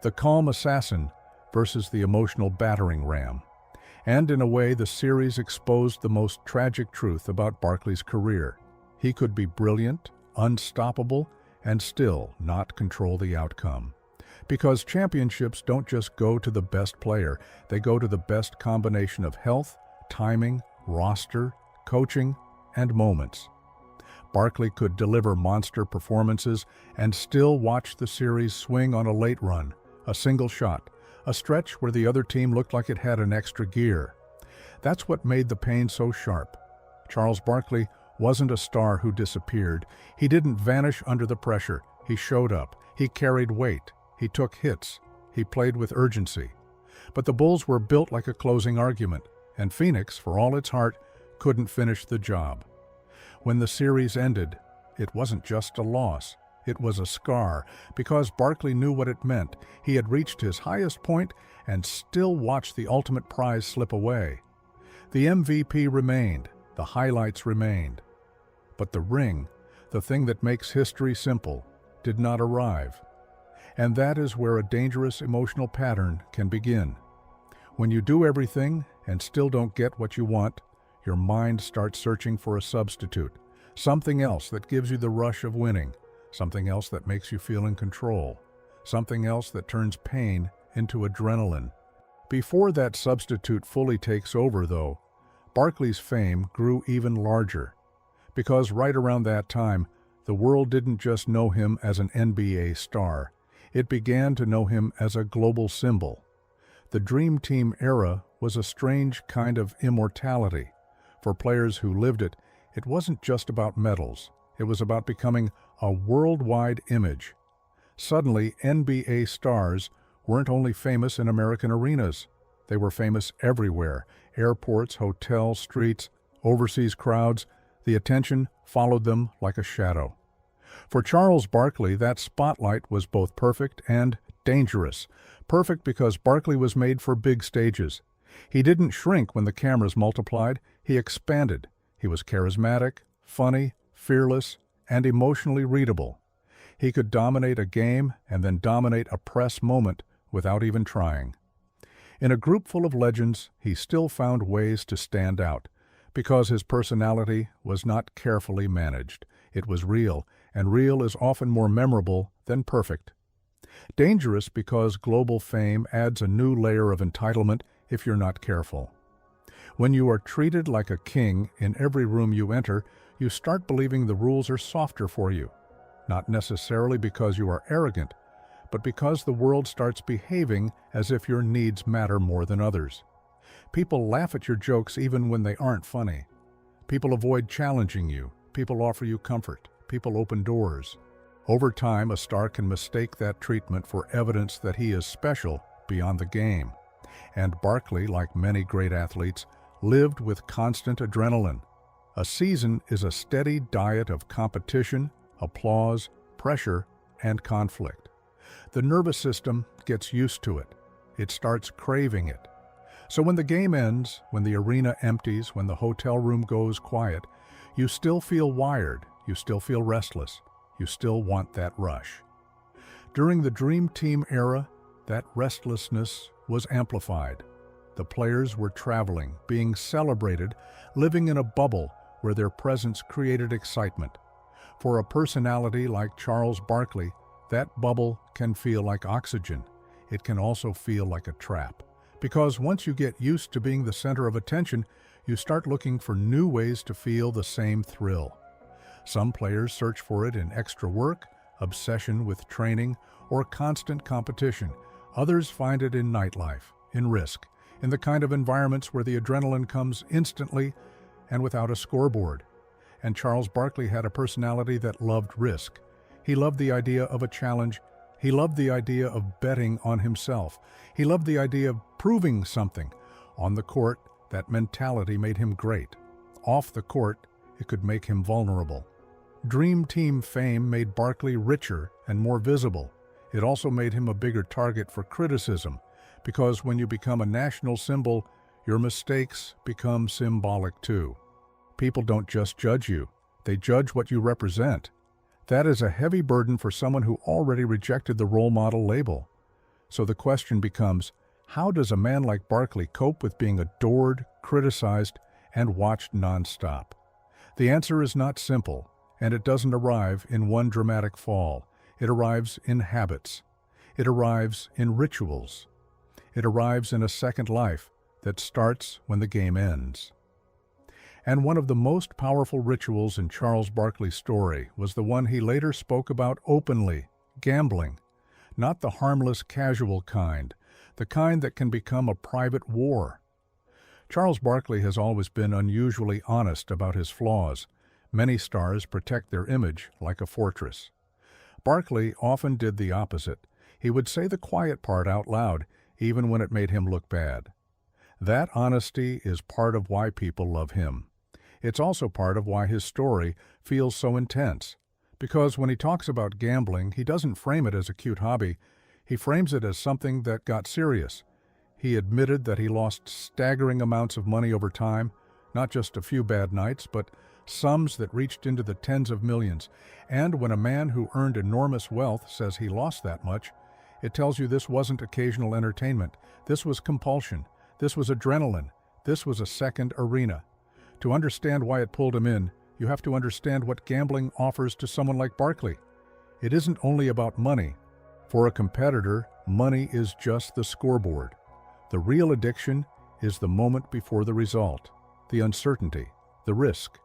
The calm assassin versus the emotional battering ram. And in a way, the series exposed the most tragic truth about Barkley's career. He could be brilliant, unstoppable, and still not control the outcome. Because championships don't just go to the best player, they go to the best combination of health, timing, roster, coaching, and moments. Barkley could deliver monster performances and still watch the series swing on a late run, a single shot, a stretch where the other team looked like it had an extra gear. That's what made the pain so sharp. Charles Barkley wasn't a star who disappeared. He didn't vanish under the pressure. He showed up. He carried weight. He took hits. He played with urgency. But the Bulls were built like a closing argument, and Phoenix, for all its heart, couldn't finish the job. When the series ended, it wasn't just a loss. It was a scar, because Barkley knew what it meant. He had reached his highest point and still watched the ultimate prize slip away. The MVP remained. The highlights remained. But the ring, the thing that makes history simple, did not arrive. And that is where a dangerous emotional pattern can begin. When you do everything and still don't get what you want, your mind starts searching for a substitute, something else that gives you the rush of winning, something else that makes you feel in control, something else that turns pain into adrenaline. Before that substitute fully takes over, though, Barkley's fame grew even larger, because right around that time, the world didn't just know him as an NBA star. It began to know him as a global symbol. The Dream Team era was a strange kind of immortality. For players who lived it, it wasn't just about medals. It was about becoming a worldwide image. Suddenly, NBA stars weren't only famous in American arenas. They were famous everywhere. Airports, hotels, streets, overseas crowds. The attention followed them like a shadow. For Charles Barkley, that spotlight was both perfect and dangerous. Perfect because Barkley was made for big stages. He didn't shrink when the cameras multiplied. He expanded. He was charismatic, funny, fearless, and emotionally readable. He could dominate a game and then dominate a press moment without even trying. In a group full of legends, he still found ways to stand out, because his personality was not carefully managed. It was real, and real is often more memorable than perfect. Dangerous because global fame adds a new layer of entitlement if you're not careful. When you are treated like a king in every room you enter, you start believing the rules are softer for you, not necessarily because you are arrogant, but because the world starts behaving as if your needs matter more than others. People laugh at your jokes even when they aren't funny. People avoid challenging you. People offer you comfort. People open doors. Over time, a star can mistake that treatment for evidence that he is special beyond the game. And Barkley, like many great athletes, lived with constant adrenaline. A season is a steady diet of competition, applause, pressure, and conflict. The nervous system gets used to it. It starts craving it. So when the game ends, when the arena empties, when the hotel room goes quiet, you still feel wired, you still feel restless, you still want that rush. During the Dream Team era, that restlessness was amplified. The players were traveling, being celebrated, living in a bubble where their presence created excitement. For a personality like Charles Barkley, that bubble can feel like oxygen. It can also feel like a trap, Because once you get used to being the center of attention, you start looking for new ways to feel the same thrill. Some players search for it in extra work, obsession with training, or constant competition. Others find it in nightlife, in risk, in the kind of environments where the adrenaline comes instantly and without a scoreboard. And Charles Barkley had a personality that loved risk. He loved the idea of a challenge. He loved the idea of betting on himself. He loved the idea of proving something. On the court, that mentality made him great. Off the court, it could make him vulnerable. Dream Team fame made Barkley richer and more visible. It also made him a bigger target for criticism, because when you become a national symbol, your mistakes become symbolic too. People don't just judge you, they judge what you represent. That is a heavy burden for someone who already rejected the role model label. So the question becomes, how does a man like Barkley cope with being adored, criticized, and watched nonstop? The answer is not simple, and it doesn't arrive in one dramatic fall. It arrives in habits. It arrives in rituals. It arrives in a second life that starts when the game ends. And one of the most powerful rituals in Charles Barkley's story was the one he later spoke about openly: gambling. Not the harmless, casual kind, the kind that can become a private war. Charles Barkley has always been unusually honest about his flaws. Many stars protect their image like a fortress. Barkley often did the opposite. He would say the quiet part out loud, even when it made him look bad. That honesty is part of why people love him. It's also part of why his story feels so intense. Because when he talks about gambling, he doesn't frame it as a cute hobby. He frames it as something that got serious. He admitted that he lost staggering amounts of money over time, not just a few bad nights, but sums that reached into the tens of millions. And when a man who earned enormous wealth says he lost that much, it tells you this wasn't occasional entertainment. This was compulsion. This was adrenaline. This was a second arena. To understand why it pulled him in, you have to understand what gambling offers to someone like Barkley. It isn't only about money. For a competitor, money is just the scoreboard. The real addiction is the moment before the result, the uncertainty, the risk,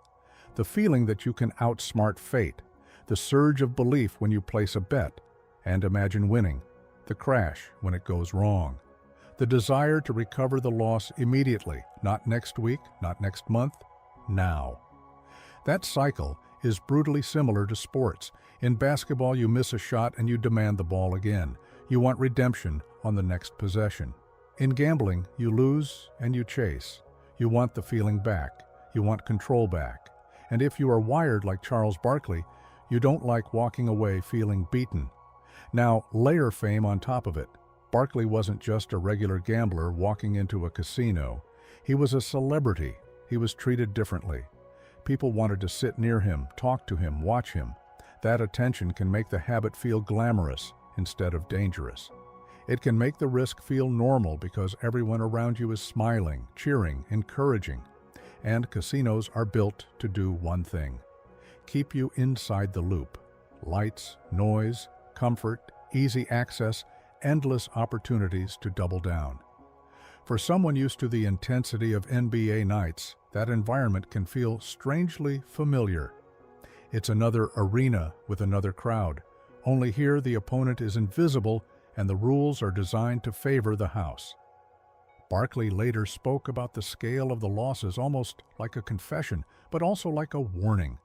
the feeling that you can outsmart fate, the surge of belief when you place a bet and imagine winning, the crash when it goes wrong, the desire to recover the loss immediately, not next week, not next month, now. That cycle is brutally similar to sports. In basketball, you miss a shot and you demand the ball again. You want redemption on the next possession. In gambling, you lose and you chase. You want the feeling back. You want control back. And if you are wired like Charles Barkley, you don't like walking away feeling beaten. Now, layer fame on top of it. Barkley wasn't just a regular gambler walking into a casino. He was a celebrity. He was treated differently. People wanted to sit near him, talk to him, watch him. That attention can make the habit feel glamorous instead of dangerous. It can make the risk feel normal because everyone around you is smiling, cheering, encouraging. And casinos are built to do one thing: keep you inside the loop. Lights, noise, comfort, easy access, endless opportunities to double down. For someone used to the intensity of NBA nights, that environment can feel strangely familiar. It's another arena with another crowd. Only here the opponent is invisible and the rules are designed to favor the house. Barkley later spoke about the scale of the losses almost like a confession, but also like a warning.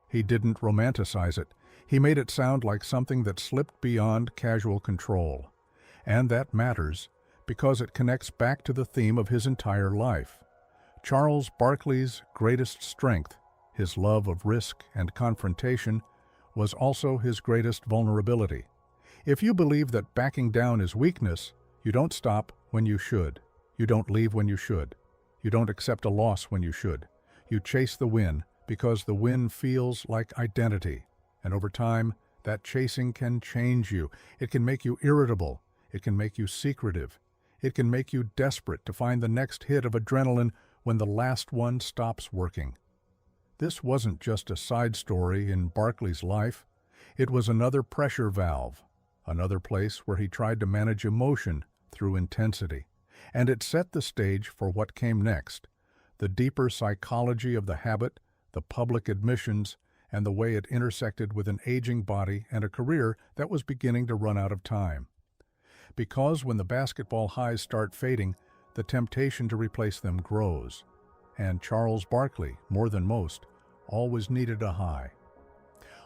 He didn't romanticize it. He made it sound like something that slipped beyond casual control. And that matters because it connects back to the theme of his entire life. Charles Barkley's greatest strength, his love of risk and confrontation, was also his greatest vulnerability. If you believe that backing down is weakness, you don't stop when you should. You don't leave when you should. You don't accept a loss when you should. You chase the win because the win feels like identity. And over time, that chasing can change you. It can make you irritable. It can make you secretive. It can make you desperate to find the next hit of adrenaline when the last one stops working. This wasn't just a side story in Barkley's life. It was another pressure valve, another place where he tried to manage emotion through intensity. And it set the stage for what came next: the deeper psychology of the habit, the public admissions, and the way it intersected with an aging body and a career that was beginning to run out of time. Because when the basketball highs start fading, the temptation to replace them grows. And Charles Barkley, more than most, always needed a high.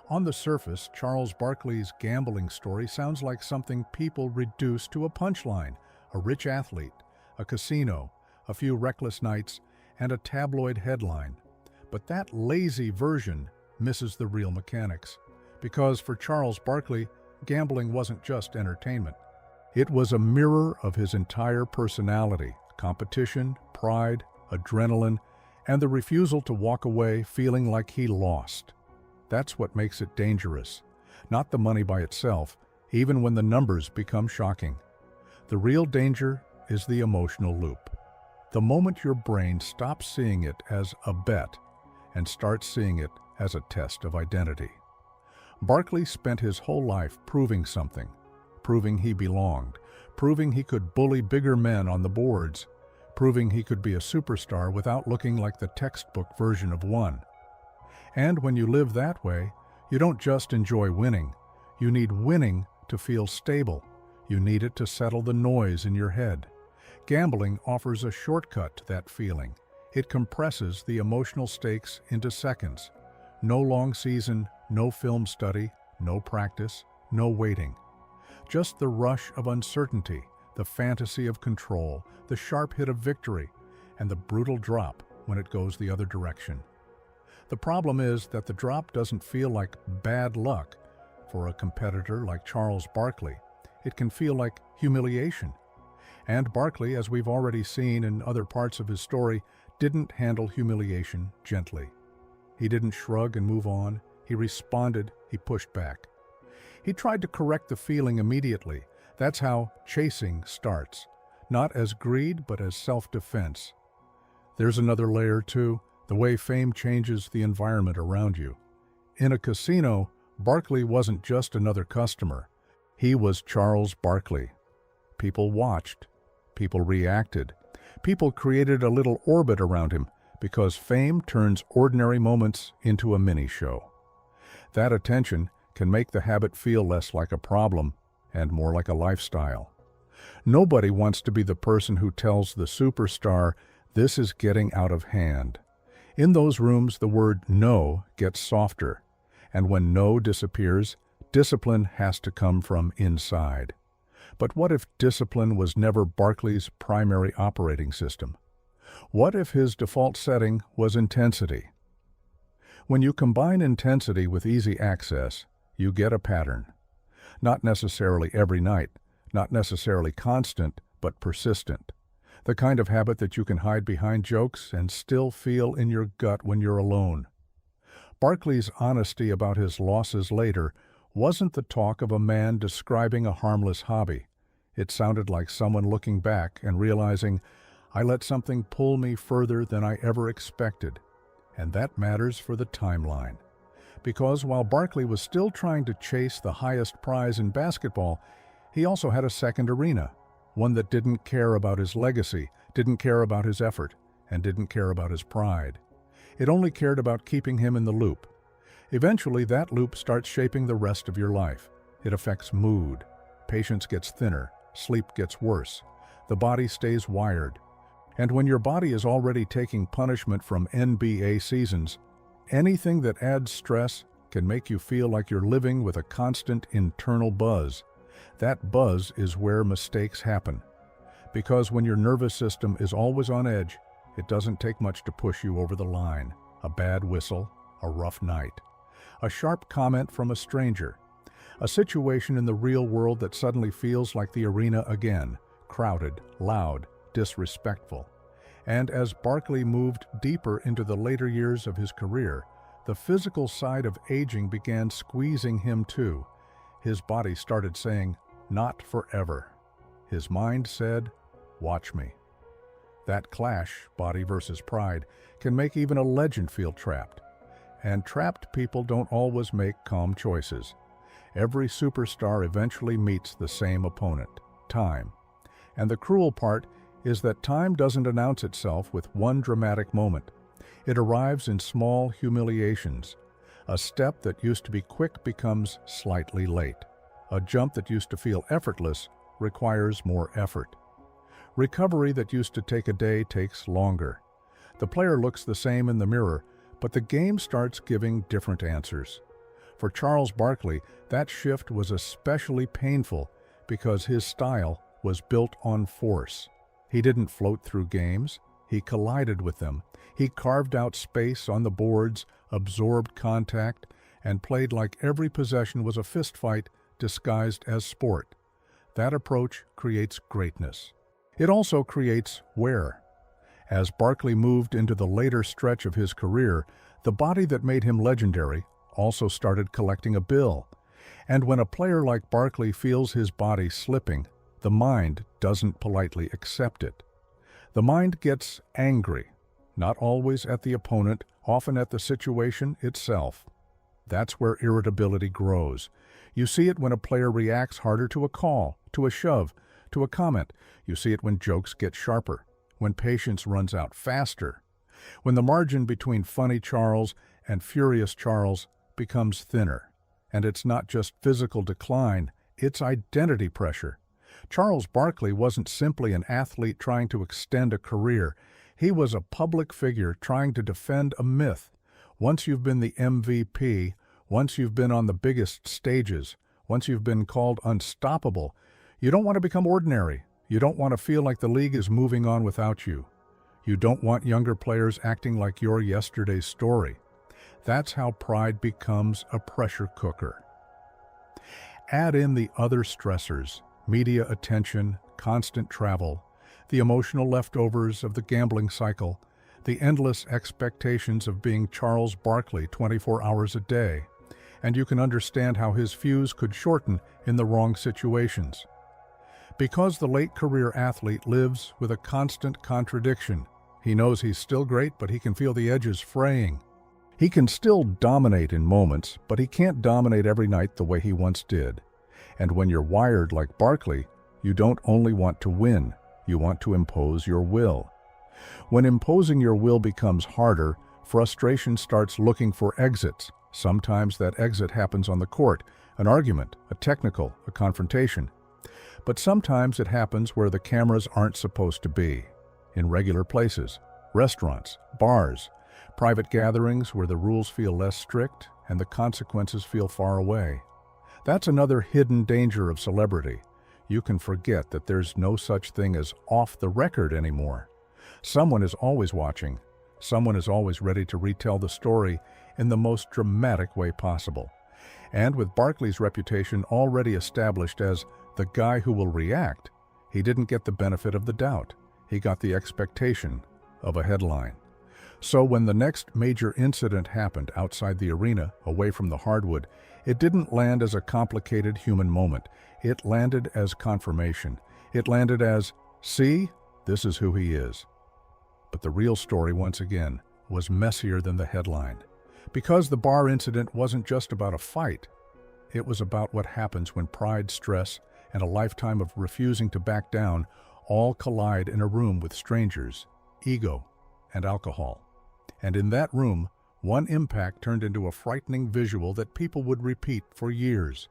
On the surface, Charles Barkley's gambling story sounds like something people reduce to a punchline: a rich athlete, a casino, a few reckless nights, and a tabloid headline. But that lazy version misses the real mechanics. Because for Charles Barkley, gambling wasn't just entertainment. It was a mirror of his entire personality: competition, pride, adrenaline, and the refusal to walk away feeling like he lost. That's what makes it dangerous. Not the money by itself, even when the numbers become shocking. The real danger is the emotional loop. The moment your brain stops seeing it as a bet and starts seeing it as a test of identity. Barkley spent his whole life proving something, proving he belonged, proving he could bully bigger men on the boards, proving he could be a superstar without looking like the textbook version of one. And when you live that way, you don't just enjoy winning. You need winning to feel stable. You need it to settle the noise in your head. Gambling offers a shortcut to that feeling. It compresses the emotional stakes into seconds. No long season, no film study, no practice, no waiting. Just the rush of uncertainty, the fantasy of control, the sharp hit of victory, and the brutal drop when it goes the other direction. The problem is that the drop doesn't feel like bad luck. For a competitor like Charles Barkley, it can feel like humiliation. And Barkley, as we've already seen in other parts of his story, didn't handle humiliation gently. He didn't shrug and move on. He responded, he pushed back. He tried to correct the feeling immediately. That's how chasing starts. Not as greed, but as self-defense. There's another layer too: the way fame changes the environment around you. In a casino, Barkley wasn't just another customer. He was Charles Barkley. People watched. People reacted. People created a little orbit around him, because fame turns ordinary moments into a mini-show. That attention can make the habit feel less like a problem and more like a lifestyle. Nobody wants to be the person who tells the superstar, "This is getting out of hand." In those rooms, the word no gets softer. And when no disappears, discipline has to come from inside. But what if discipline was never Barkley's primary operating system? What if his default setting was intensity? When you combine intensity with easy access, you get a pattern. Not necessarily every night, not necessarily constant, but persistent. The kind of habit that you can hide behind jokes and still feel in your gut when you're alone. Barkley's honesty about his losses later wasn't the talk of a man describing a harmless hobby. It sounded like someone looking back and realizing, "I let something pull me further than I ever expected." And that matters for the timeline. Because while Barkley was still trying to chase the highest prize in basketball, he also had a second arena, one that didn't care about his legacy, didn't care about his effort, and didn't care about his pride. It only cared about keeping him in the loop. Eventually, that loop starts shaping the rest of your life. It affects mood. Patience gets thinner. Sleep gets worse. The body stays wired. And when your body is already taking punishment from NBA seasons, anything that adds stress can make you feel like you're living with a constant internal buzz. That buzz is where mistakes happen. Because when your nervous system is always on edge, it doesn't take much to push you over the line. A bad whistle, a rough night, a sharp comment from a stranger, a situation in the real world that suddenly feels like the arena again, crowded, loud, disrespectful. And as Barkley moved deeper into the later years of his career, the physical side of aging began squeezing him too. His body started saying, "Not forever." His mind said, "Watch me." That clash, body versus pride, can make even a legend feel trapped. And trapped people don't always make calm choices. Every superstar eventually meets the same opponent, time. And the cruel part is that time doesn't announce itself with one dramatic moment. It arrives in small humiliations. A step that used to be quick becomes slightly late. A jump that used to feel effortless requires more effort. Recovery that used to take a day takes longer. The player looks the same in the mirror, but the game starts giving different answers. For Charles Barkley, that shift was especially painful because his style was built on force. He didn't float through games, he collided with them. He carved out space on the boards, absorbed contact, and played like every possession was a fistfight disguised as sport. That approach creates greatness. It also creates wear. As Barkley moved into the later stretch of his career, the body that made him legendary also started collecting a bill. And when a player like Barkley feels his body slipping, the mind doesn't politely accept it. The mind gets angry, not always at the opponent, often at the situation itself. That's where irritability grows. You see it when a player reacts harder to a call, to a shove, to a comment. You see it when jokes get sharper, when patience runs out faster, when the margin between funny Charles and furious Charles becomes thinner. And it's not just physical decline, it's identity pressure. Charles Barkley wasn't simply an athlete trying to extend a career. He was a public figure trying to defend a myth. Once you've been the MVP, once you've been on the biggest stages, once you've been called unstoppable, you don't want to become ordinary. You don't want to feel like the league is moving on without you. You don't want younger players acting like you're yesterday's story. That's how pride becomes a pressure cooker. Add in the other stressors, media attention, constant travel, the emotional leftovers of the gambling cycle, the endless expectations of being Charles Barkley 24 hours a day, and you can understand how his fuse could shorten in the wrong situations. Because the late career athlete lives with a constant contradiction. He knows he's still great, but he can feel the edges fraying. He can still dominate in moments, but he can't dominate every night the way he once did. And when you're wired like Barkley, you don't only want to win, you want to impose your will. When imposing your will becomes harder, frustration starts looking for exits. Sometimes that exit happens on the court, an argument, a technical, a confrontation. But sometimes it happens where the cameras aren't supposed to be, in regular places, restaurants, bars, private gatherings where the rules feel less strict and the consequences feel far away. That's another hidden danger of celebrity. You can forget that there's no such thing as off the record anymore. Someone is always watching. Someone is always ready to retell the story in the most dramatic way possible. And with Barkley's reputation already established as the guy who will react, he didn't get the benefit of the doubt. He got the expectation of a headline. So when the next major incident happened outside the arena, away from the hardwood, it didn't land as a complicated human moment. It landed as confirmation. It landed as, see, this is who he is. But the real story, once again, was messier than the headline. Because the bar incident wasn't just about a fight. It was about what happens when pride, stress, and a lifetime of refusing to back down all collide in a room with strangers, ego, and alcohol. And in that room, one impact turned into a frightening visual that people would repeat for years.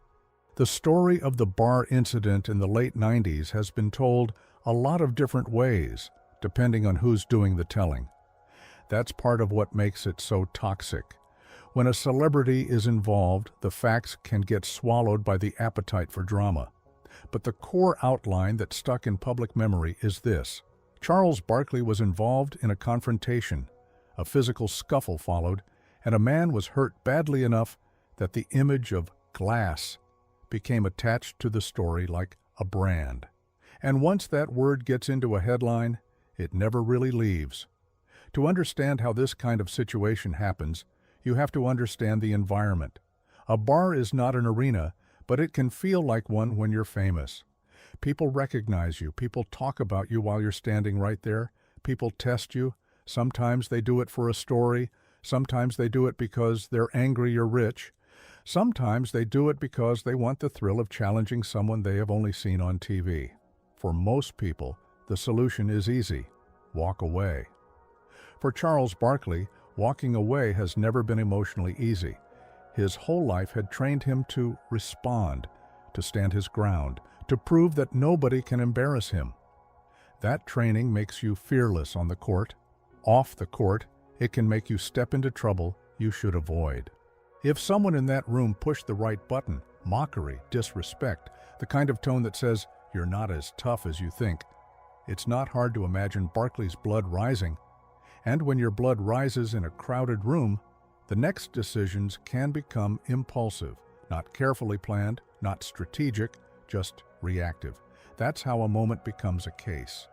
The story of the bar incident in the late 90s has been told a lot of different ways, depending on who's doing the telling. That's part of what makes it so toxic. When a celebrity is involved, the facts can get swallowed by the appetite for drama. But the core outline that stuck in public memory is this. Charles Barkley was involved in a confrontation. A physical scuffle followed, and a man was hurt badly enough that the image of glass became attached to the story like a brand. And once that word gets into a headline, it never really leaves. To understand how this kind of situation happens, you have to understand the environment. A bar is not an arena, but it can feel like one when you're famous. People recognize you. People talk about you while you're standing right there. People test you. Sometimes they do it for a story. Sometimes they do it because they're angry you're rich. Sometimes they do it because they want the thrill of challenging someone they have only seen on TV. For most people, the solution is easy: walk away. For Charles Barkley, walking away has never been emotionally easy. His whole life had trained him to respond, to stand his ground, to prove that nobody can embarrass him. That training makes you fearless on the court. Off the court, it can make you step into trouble you should avoid. If someone in that room pushed the right button, mockery, disrespect, the kind of tone that says, "You're not as tough as you think," it's not hard to imagine Barkley's blood rising. And when your blood rises in a crowded room, the next decisions can become impulsive, not carefully planned, not strategic, just reactive. That's how a moment becomes a case.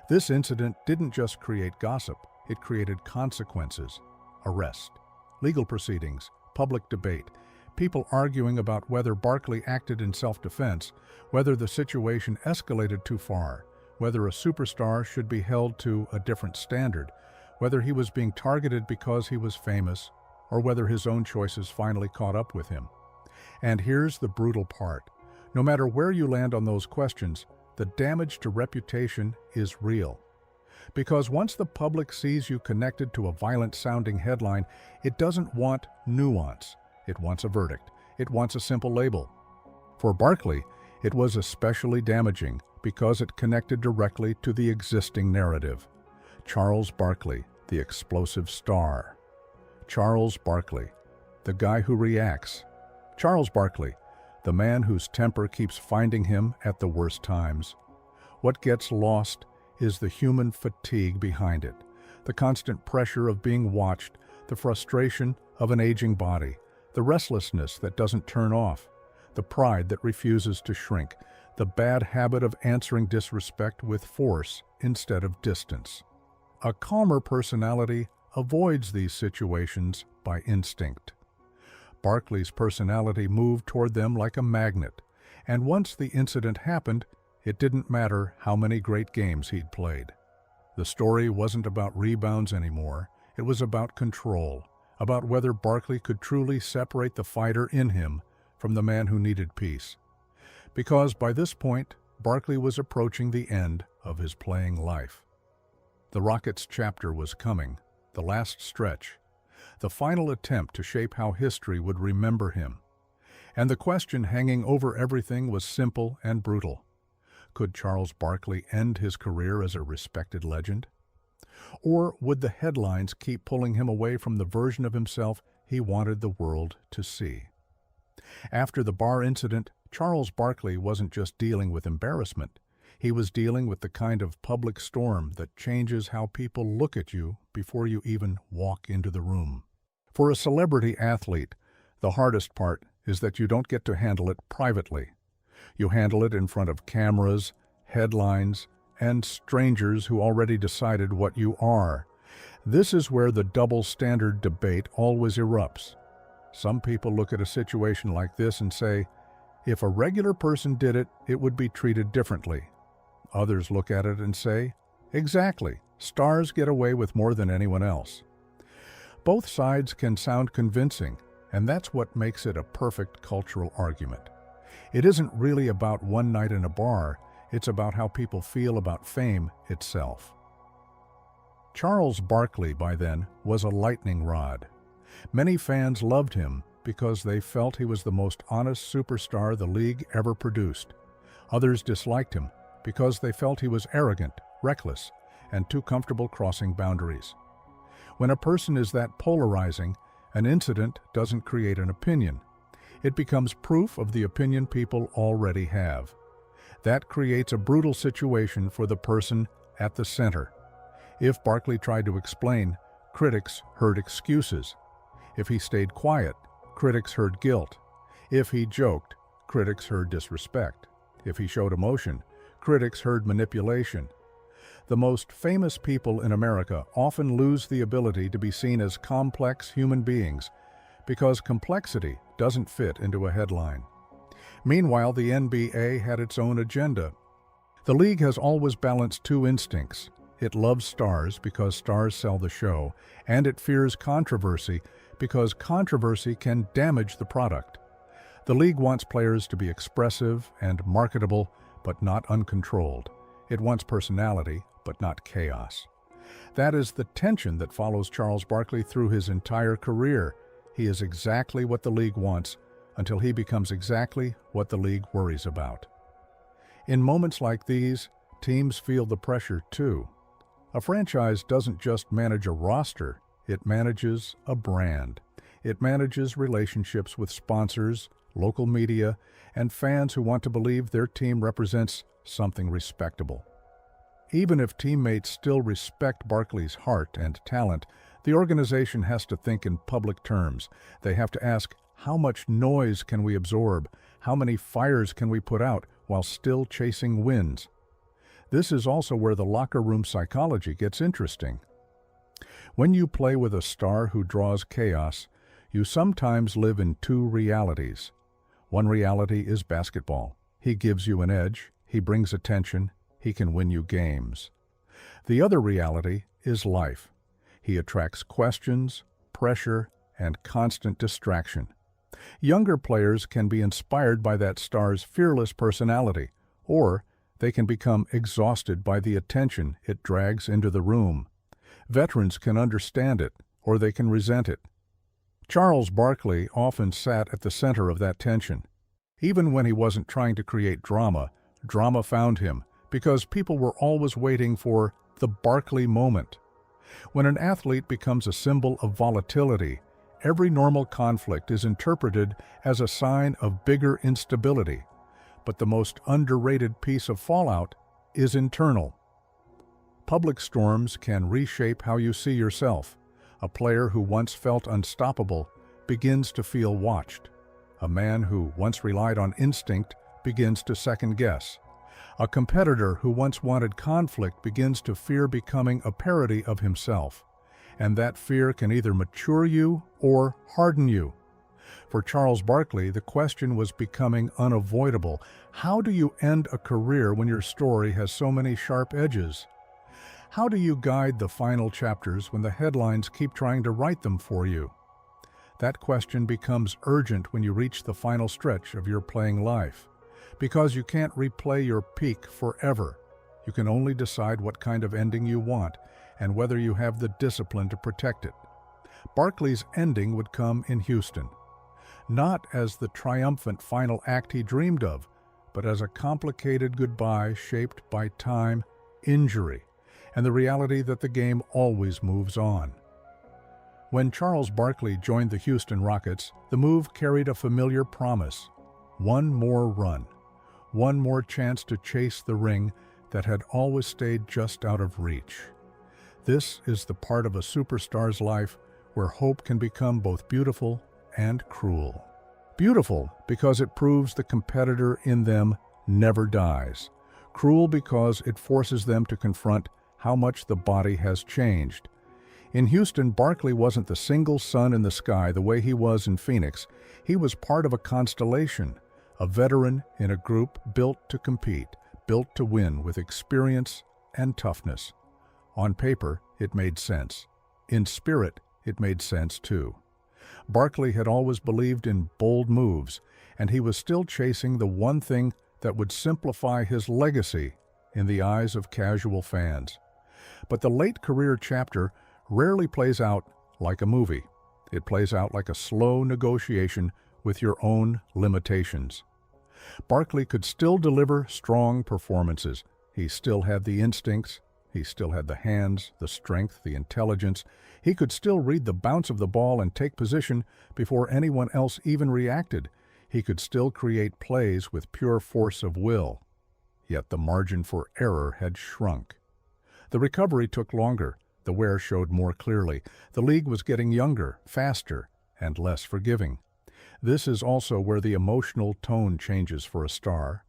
This incident didn't just create gossip, it created consequences: arrest, legal proceedings, public debate, people arguing about whether Barkley acted in self-defense, whether the situation escalated too far, whether a superstar should be held to a different standard, whether he was being targeted because he was famous, or whether his own choices finally caught up with him. And here's the brutal part. No matter where you land on those questions, the damage to reputation is real. Because once the public sees you connected to a violent-sounding headline, it doesn't want nuance. It wants a verdict. It wants a simple label. For Barkley, it was especially damaging because it connected directly to the existing narrative. Charles Barkley, the explosive star. Charles Barkley, the guy who reacts. Charles Barkley, the man whose temper keeps finding him at the worst times. What gets lost is the human fatigue behind it, the constant pressure of being watched, the frustration of an aging body, the restlessness that doesn't turn off, the pride that refuses to shrink, the bad habit of answering disrespect with force instead of distance. A calmer personality avoids these situations by instinct. Barkley's personality moved toward them like a magnet, and once the incident happened, it didn't matter how many great games he'd played. The story wasn't about rebounds anymore. It was about control, about whether Barkley could truly separate the fighter in him from the man who needed peace. Because by this point, Barkley was approaching the end of his playing life. The Rockets' chapter was coming, the last stretch, the final attempt to shape how history would remember him. And the question hanging over everything was simple and brutal. Could Charles Barkley end his career as a respected legend? Or would the headlines keep pulling him away from the version of himself he wanted the world to see? After the bar incident, Charles Barkley wasn't just dealing with embarrassment. He was dealing with the kind of public storm that changes how people look at you before you even walk into the room. For a celebrity athlete, the hardest part is that you don't get to handle it privately. You handle it in front of cameras, headlines, and strangers who already decided what you are. This is where the double standard debate always erupts. Some people look at a situation like this and say, if a regular person did it, it would be treated differently. Others look at it and say, exactly, stars get away with more than anyone else. Both sides can sound convincing, and that's what makes it a perfect cultural argument. It isn't really about one night in a bar, it's about how people feel about fame itself. Charles Barkley, by then, was a lightning rod. Many fans loved him because they felt he was the most honest superstar the league ever produced. Others disliked him because they felt he was arrogant, reckless, and too comfortable crossing boundaries. When a person is that polarizing, an incident doesn't create an opinion. It becomes proof of the opinion people already have. That creates a brutal situation for the person at the center. If Barkley tried to explain, critics heard excuses. If he stayed quiet, critics heard guilt. If he joked, critics heard disrespect. If he showed emotion, critics heard manipulation. The most famous people in America often lose the ability to be seen as complex human beings because complexity doesn't fit into a headline. Meanwhile, the NBA had its own agenda. The league has always balanced two instincts. It loves stars because stars sell the show, and it fears controversy because controversy can damage the product. The league wants players to be expressive and marketable, but not uncontrolled. It wants personality, but not chaos. That is the tension that follows Charles Barkley through his entire career. He is exactly what the league wants until he becomes exactly what the league worries about. In moments like these, teams feel the pressure too. A franchise doesn't just manage a roster, it manages a brand. It manages relationships with sponsors, local media, and fans who want to believe their team represents something respectable. Even if teammates still respect Barkley's heart and talent, the organization has to think in public terms. They have to ask, how much noise can we absorb? How many fires can we put out while still chasing wins? This is also where the locker room psychology gets interesting. When you play with a star who draws chaos, you sometimes live in two realities. One reality is basketball. He gives you an edge, he brings attention, he can win you games. The other reality is life. He attracts questions, pressure, and constant distraction. Younger players can be inspired by that star's fearless personality, or they can become exhausted by the attention it drags into the room. Veterans can understand it, or they can resent it. Charles Barkley often sat at the center of that tension. Even when he wasn't trying to create drama, drama found him, because people were always waiting for the Barkley moment. When an athlete becomes a symbol of volatility, every normal conflict is interpreted as a sign of bigger instability. But the most underrated piece of fallout is internal. Public storms can reshape how you see yourself. A player who once felt unstoppable begins to feel watched. A man who once relied on instinct begins to second-guess. A competitor who once wanted conflict begins to fear becoming a parody of himself. And that fear can either mature you or harden you. For Charles Barkley, the question was becoming unavoidable. How do you end a career when your story has so many sharp edges? How do you guide the final chapters when the headlines keep trying to write them for you? That question becomes urgent when you reach the final stretch of your playing life. Because you can't replay your peak forever. You can only decide what kind of ending you want and whether you have the discipline to protect it. Barkley's ending would come in Houston. Not as the triumphant final act he dreamed of, but as a complicated goodbye shaped by time, injury, and the reality that the game always moves on. When Charles Barkley joined the Houston Rockets, the move carried a familiar promise: one more run, one more chance to chase the ring that had always stayed just out of reach. This is the part of a superstar's life where hope can become both beautiful and cruel. Beautiful because it proves the competitor in them never dies. Cruel because it forces them to confront how much the body has changed. In Houston, Barkley wasn't the single sun in the sky the way he was in Phoenix. He was part of a constellation, a veteran in a group built to compete, built to win with experience and toughness. On paper, it made sense. In spirit, it made sense too. Barkley had always believed in bold moves, and he was still chasing the one thing that would simplify his legacy in the eyes of casual fans. But the late career chapter rarely plays out like a movie. It plays out like a slow negotiation with your own limitations. Barkley could still deliver strong performances. He still had the instincts. He still had the hands, the strength, the intelligence. He could still read the bounce of the ball and take position before anyone else even reacted. He could still create plays with pure force of will. Yet the margin for error had shrunk. The recovery took longer. The wear showed more clearly. The league was getting younger, faster, and less forgiving. This is also where the emotional tone changes for a star.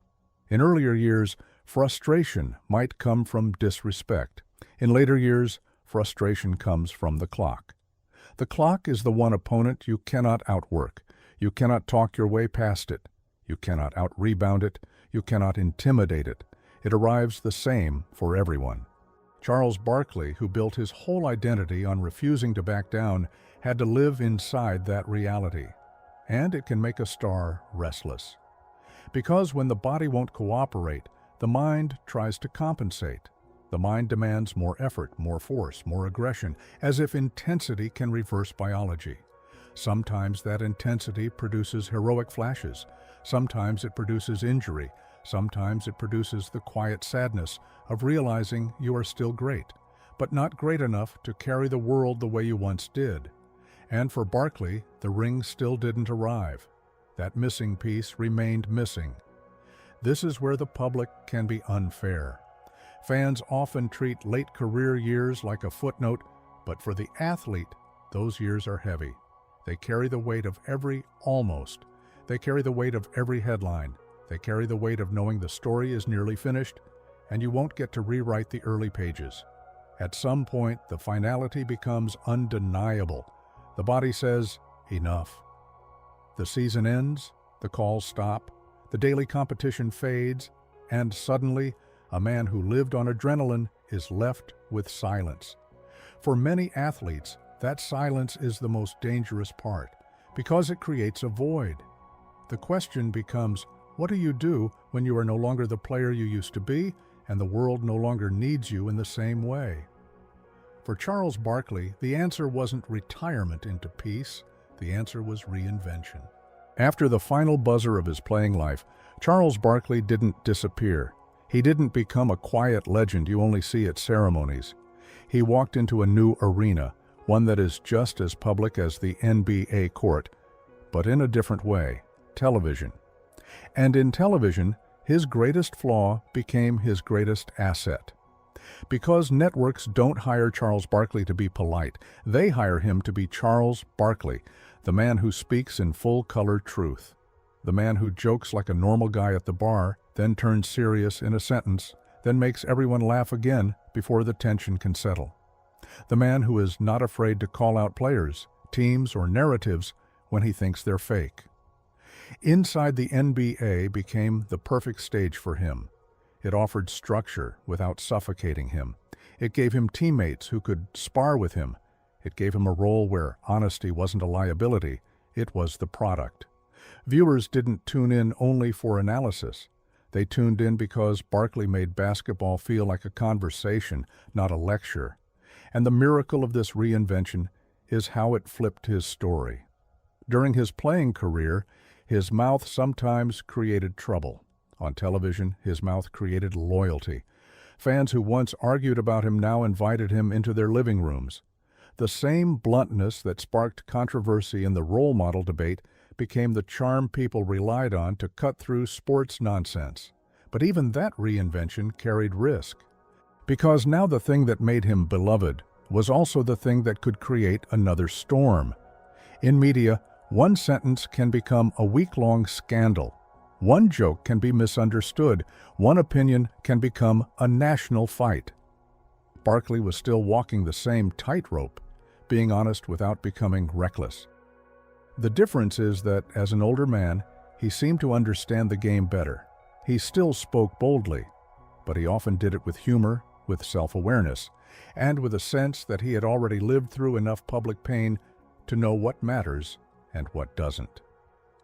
In earlier years, frustration might come from disrespect. In later years, frustration comes from the clock. The clock is the one opponent you cannot outwork. You cannot talk your way past it. You cannot out-rebound it. You cannot intimidate it. It arrives the same for everyone. Charles Barkley, who built his whole identity on refusing to back down, had to live inside that reality. And it can make a star restless. Because when the body won't cooperate, The mind tries to compensate. The mind demands more effort, more force, more aggression, as if intensity can reverse biology. Sometimes that intensity produces heroic flashes. Sometimes it produces injury. Sometimes it produces the quiet sadness of realizing you are still great, but not great enough to carry the world the way you once did. And for Barkley, the ring still didn't arrive. That missing piece remained missing. This is where the public can be unfair. Fans often treat late career years like a footnote, but for the athlete, those years are heavy. They carry the weight of every almost. They carry the weight of every headline. They carry the weight of knowing the story is nearly finished, and you won't get to rewrite the early pages. At some point, the finality becomes undeniable. The body says, enough. The season ends, the calls stop, the daily competition fades, and suddenly, a man who lived on adrenaline is left with silence. For many athletes, that silence is the most dangerous part, because it creates a void. The question becomes, what do you do when you are no longer the player you used to be, and the world no longer needs you in the same way? For Charles Barkley, the answer wasn't retirement into peace. The answer was reinvention. After the final buzzer of his playing life, Charles Barkley didn't disappear. He didn't become a quiet legend you only see at ceremonies. He walked into a new arena, one that is just as public as the NBA court, but in a different way, television. And in television, his greatest flaw became his greatest asset. Because networks don't hire Charles Barkley to be polite, they hire him to be Charles Barkley, the man who speaks in full-color truth. The man who jokes like a normal guy at the bar, then turns serious in a sentence, then makes everyone laugh again before the tension can settle. The man who is not afraid to call out players, teams, or narratives when he thinks they're fake. Inside the NBA became the perfect stage for him. It offered structure without suffocating him. It gave him teammates who could spar with him. It gave him a role where honesty wasn't a liability, it was the product. Viewers didn't tune in only for analysis. They tuned in because Barkley made basketball feel like a conversation, not a lecture. And the miracle of this reinvention is how it flipped his story. During his playing career, his mouth sometimes created trouble. On television, his mouth created loyalty. Fans who once argued about him now invited him into their living rooms. The same bluntness that sparked controversy in the role model debate became the charm people relied on to cut through sports nonsense. But even that reinvention carried risk. Because now the thing that made him beloved was also the thing that could create another storm. In media, one sentence can become a week-long scandal. One joke can be misunderstood. One opinion can become a national fight. Barkley was still walking the same tightrope, being honest without becoming reckless. The difference is that, as an older man, he seemed to understand the game better. He still spoke boldly, but he often did it with humor, with self-awareness, and with a sense that he had already lived through enough public pain to know what matters and what doesn't.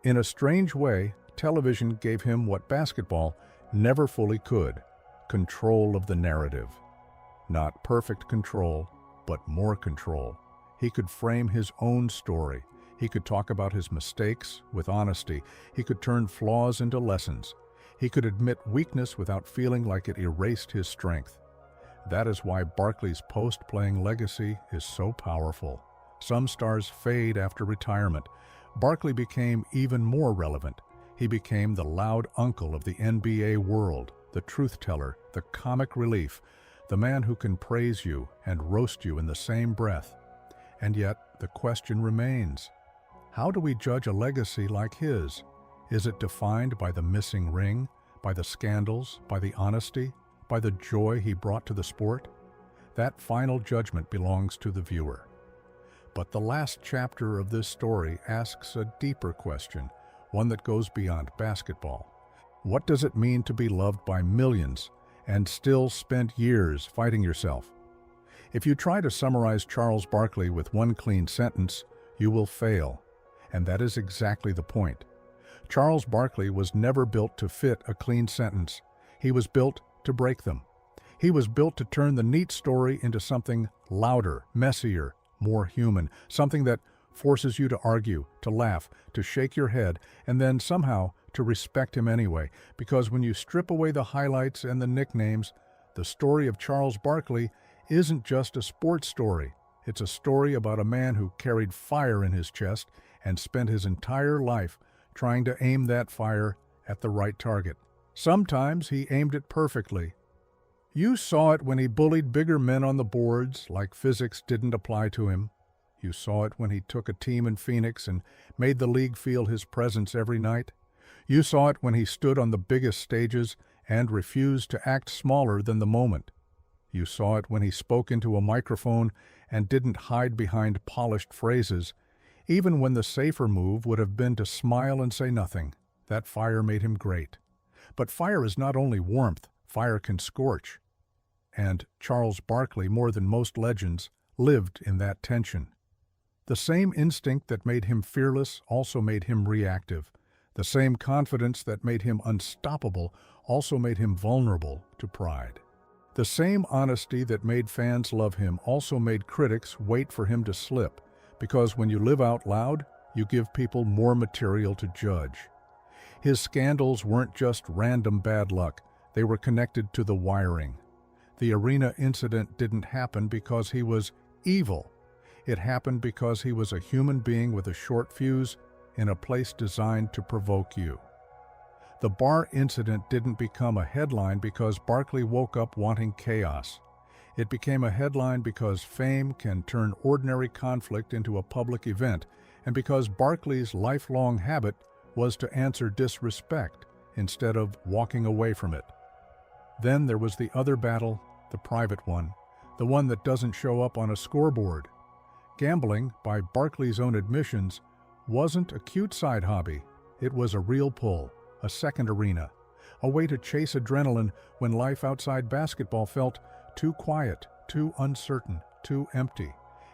In a strange way, television gave him what basketball never fully could: control of the narrative. Not perfect control, but more control. He could frame his own story. He could talk about his mistakes with honesty. He could turn flaws into lessons. He could admit weakness without feeling like it erased his strength. That is why Barkley's post-playing legacy is so powerful. Some stars fade after retirement. Barkley became even more relevant. He became the loud uncle of the NBA world, the truth teller, the comic relief, the man who can praise you and roast you in the same breath. And yet, the question remains, how do we judge a legacy like his? Is it defined by the missing ring, by the scandals, by the honesty, by the joy he brought to the sport? That final judgment belongs to the viewer. But the last chapter of this story asks a deeper question, one that goes beyond basketball. What does it mean to be loved by millions and still spend years fighting yourself? If you try to summarize Charles Barkley with one clean sentence, you will fail. And that is exactly the point. Charles Barkley was never built to fit a clean sentence. He was built to break them. He was built to turn the neat story into something louder, messier, more human, something that forces you to argue, to laugh, to shake your head, and then somehow to respect him anyway. Because when you strip away the highlights and the nicknames, the story of Charles Barkley isn't just a sports story. It's a story about a man who carried fire in his chest and spent his entire life trying to aim that fire at the right target. Sometimes he aimed it perfectly. You saw it when he bullied bigger men on the boards, like physics didn't apply to him. You saw it when he took a team in Phoenix and made the league feel his presence every night. You saw it when he stood on the biggest stages and refused to act smaller than the moment. You saw it when he spoke into a microphone and didn't hide behind polished phrases, even when the safer move would have been to smile and say nothing. That fire made him great. But fire is not only warmth, fire can scorch. And Charles Barkley, more than most legends, lived in that tension. The same instinct that made him fearless also made him reactive. The same confidence that made him unstoppable also made him vulnerable to pride. The same honesty that made fans love him also made critics wait for him to slip, because when you live out loud, you give people more material to judge. His scandals weren't just random bad luck, they were connected to the wiring. The arena incident didn't happen because he was evil. It happened because he was a human being with a short fuse in a place designed to provoke you. The bar incident didn't become a headline because Barkley woke up wanting chaos. It became a headline because fame can turn ordinary conflict into a public event, and because Barkley's lifelong habit was to answer disrespect instead of walking away from it. Then there was the other battle, the private one, the one that doesn't show up on a scoreboard. Gambling, by Barkley's own admissions, wasn't a cute side hobby. It was a real pull, a second arena, a way to chase adrenaline when life outside basketball felt too quiet, too uncertain, too empty.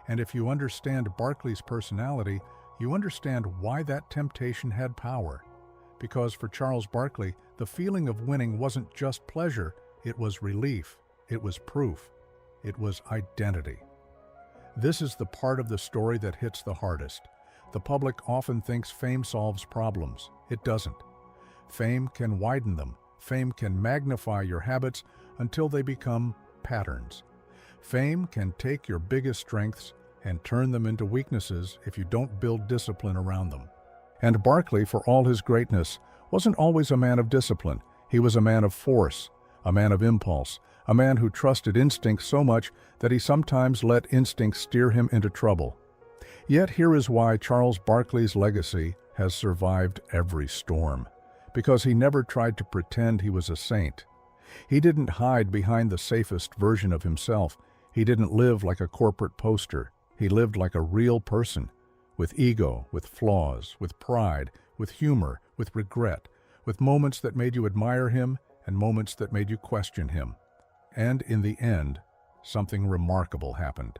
And if you understand Barkley's personality, you understand why that temptation had power. Because for Charles Barkley, the feeling of winning wasn't just pleasure, it was relief, it was proof, it was identity. This is the part of the story that hits the hardest. The public often thinks fame solves problems. It doesn't. Fame can widen them. Fame can magnify your habits until they become patterns. Fame can take your biggest strengths and turn them into weaknesses if you don't build discipline around them. And Barkley, for all his greatness, wasn't always a man of discipline. He was a man of force, a man of impulse, a man who trusted instinct so much that he sometimes let instinct steer him into trouble. Yet here is why Charles Barkley's legacy has survived every storm. Because he never tried to pretend he was a saint. He didn't hide behind the safest version of himself. He didn't live like a corporate poster. He lived like a real person, with ego, with flaws, with pride, with humor, with regret, with moments that made you admire him and moments that made you question him. And in the end, something remarkable happened.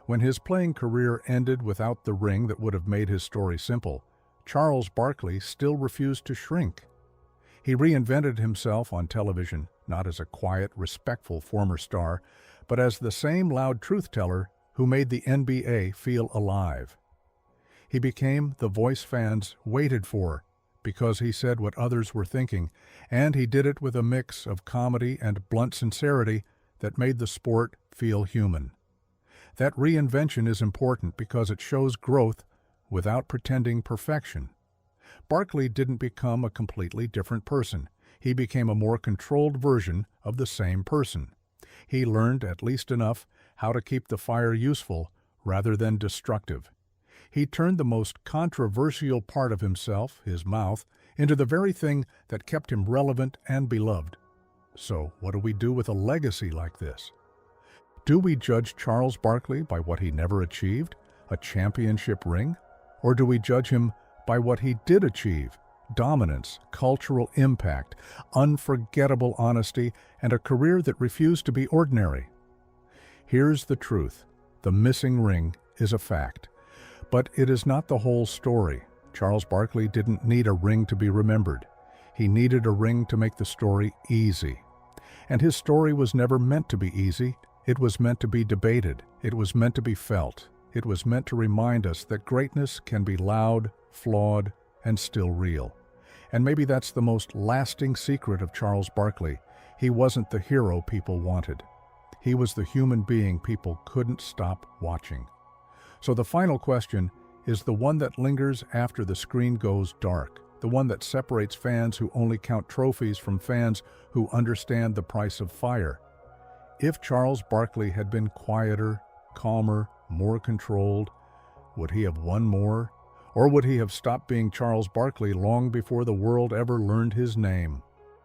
When his playing career ended without the ring that would have made his story simple, Charles Barkley still refused to shrink. He reinvented himself on television, not as a quiet, respectful former star, but as the same loud truth-teller who made the NBA feel alive. He became the voice fans waited for because he said what others were thinking, and he did it with a mix of comedy and blunt sincerity that made the sport feel human. That reinvention is important because it shows growth without pretending perfection. Barkley didn't become a completely different person. He became a more controlled version of the same person. He learned at least enough how to keep the fire useful rather than destructive. He turned the most controversial part of himself, his mouth, into the very thing that kept him relevant and beloved. So, what do we do with a legacy like this? Do we judge Charles Barkley by what he never achieved, a championship ring? Or do we judge him by what he did achieve, dominance, cultural impact, unforgettable honesty, and a career that refused to be ordinary? Here's the truth. The missing ring is a fact. But it is not the whole story. Charles Barkley didn't need a ring to be remembered. He needed a ring to make the story easy. And his story was never meant to be easy. It was meant to be debated. It was meant to be felt. It was meant to remind us that greatness can be loud, flawed, and still real. And maybe that's the most lasting secret of Charles Barkley. He wasn't the hero people wanted. He was the human being people couldn't stop watching. So the final question is the one that lingers after the screen goes dark, the one that separates fans who only count trophies from fans who understand the price of fire. If Charles Barkley had been quieter, calmer, more controlled, would he have won more? Or would he have stopped being Charles Barkley long before the world ever learned his name?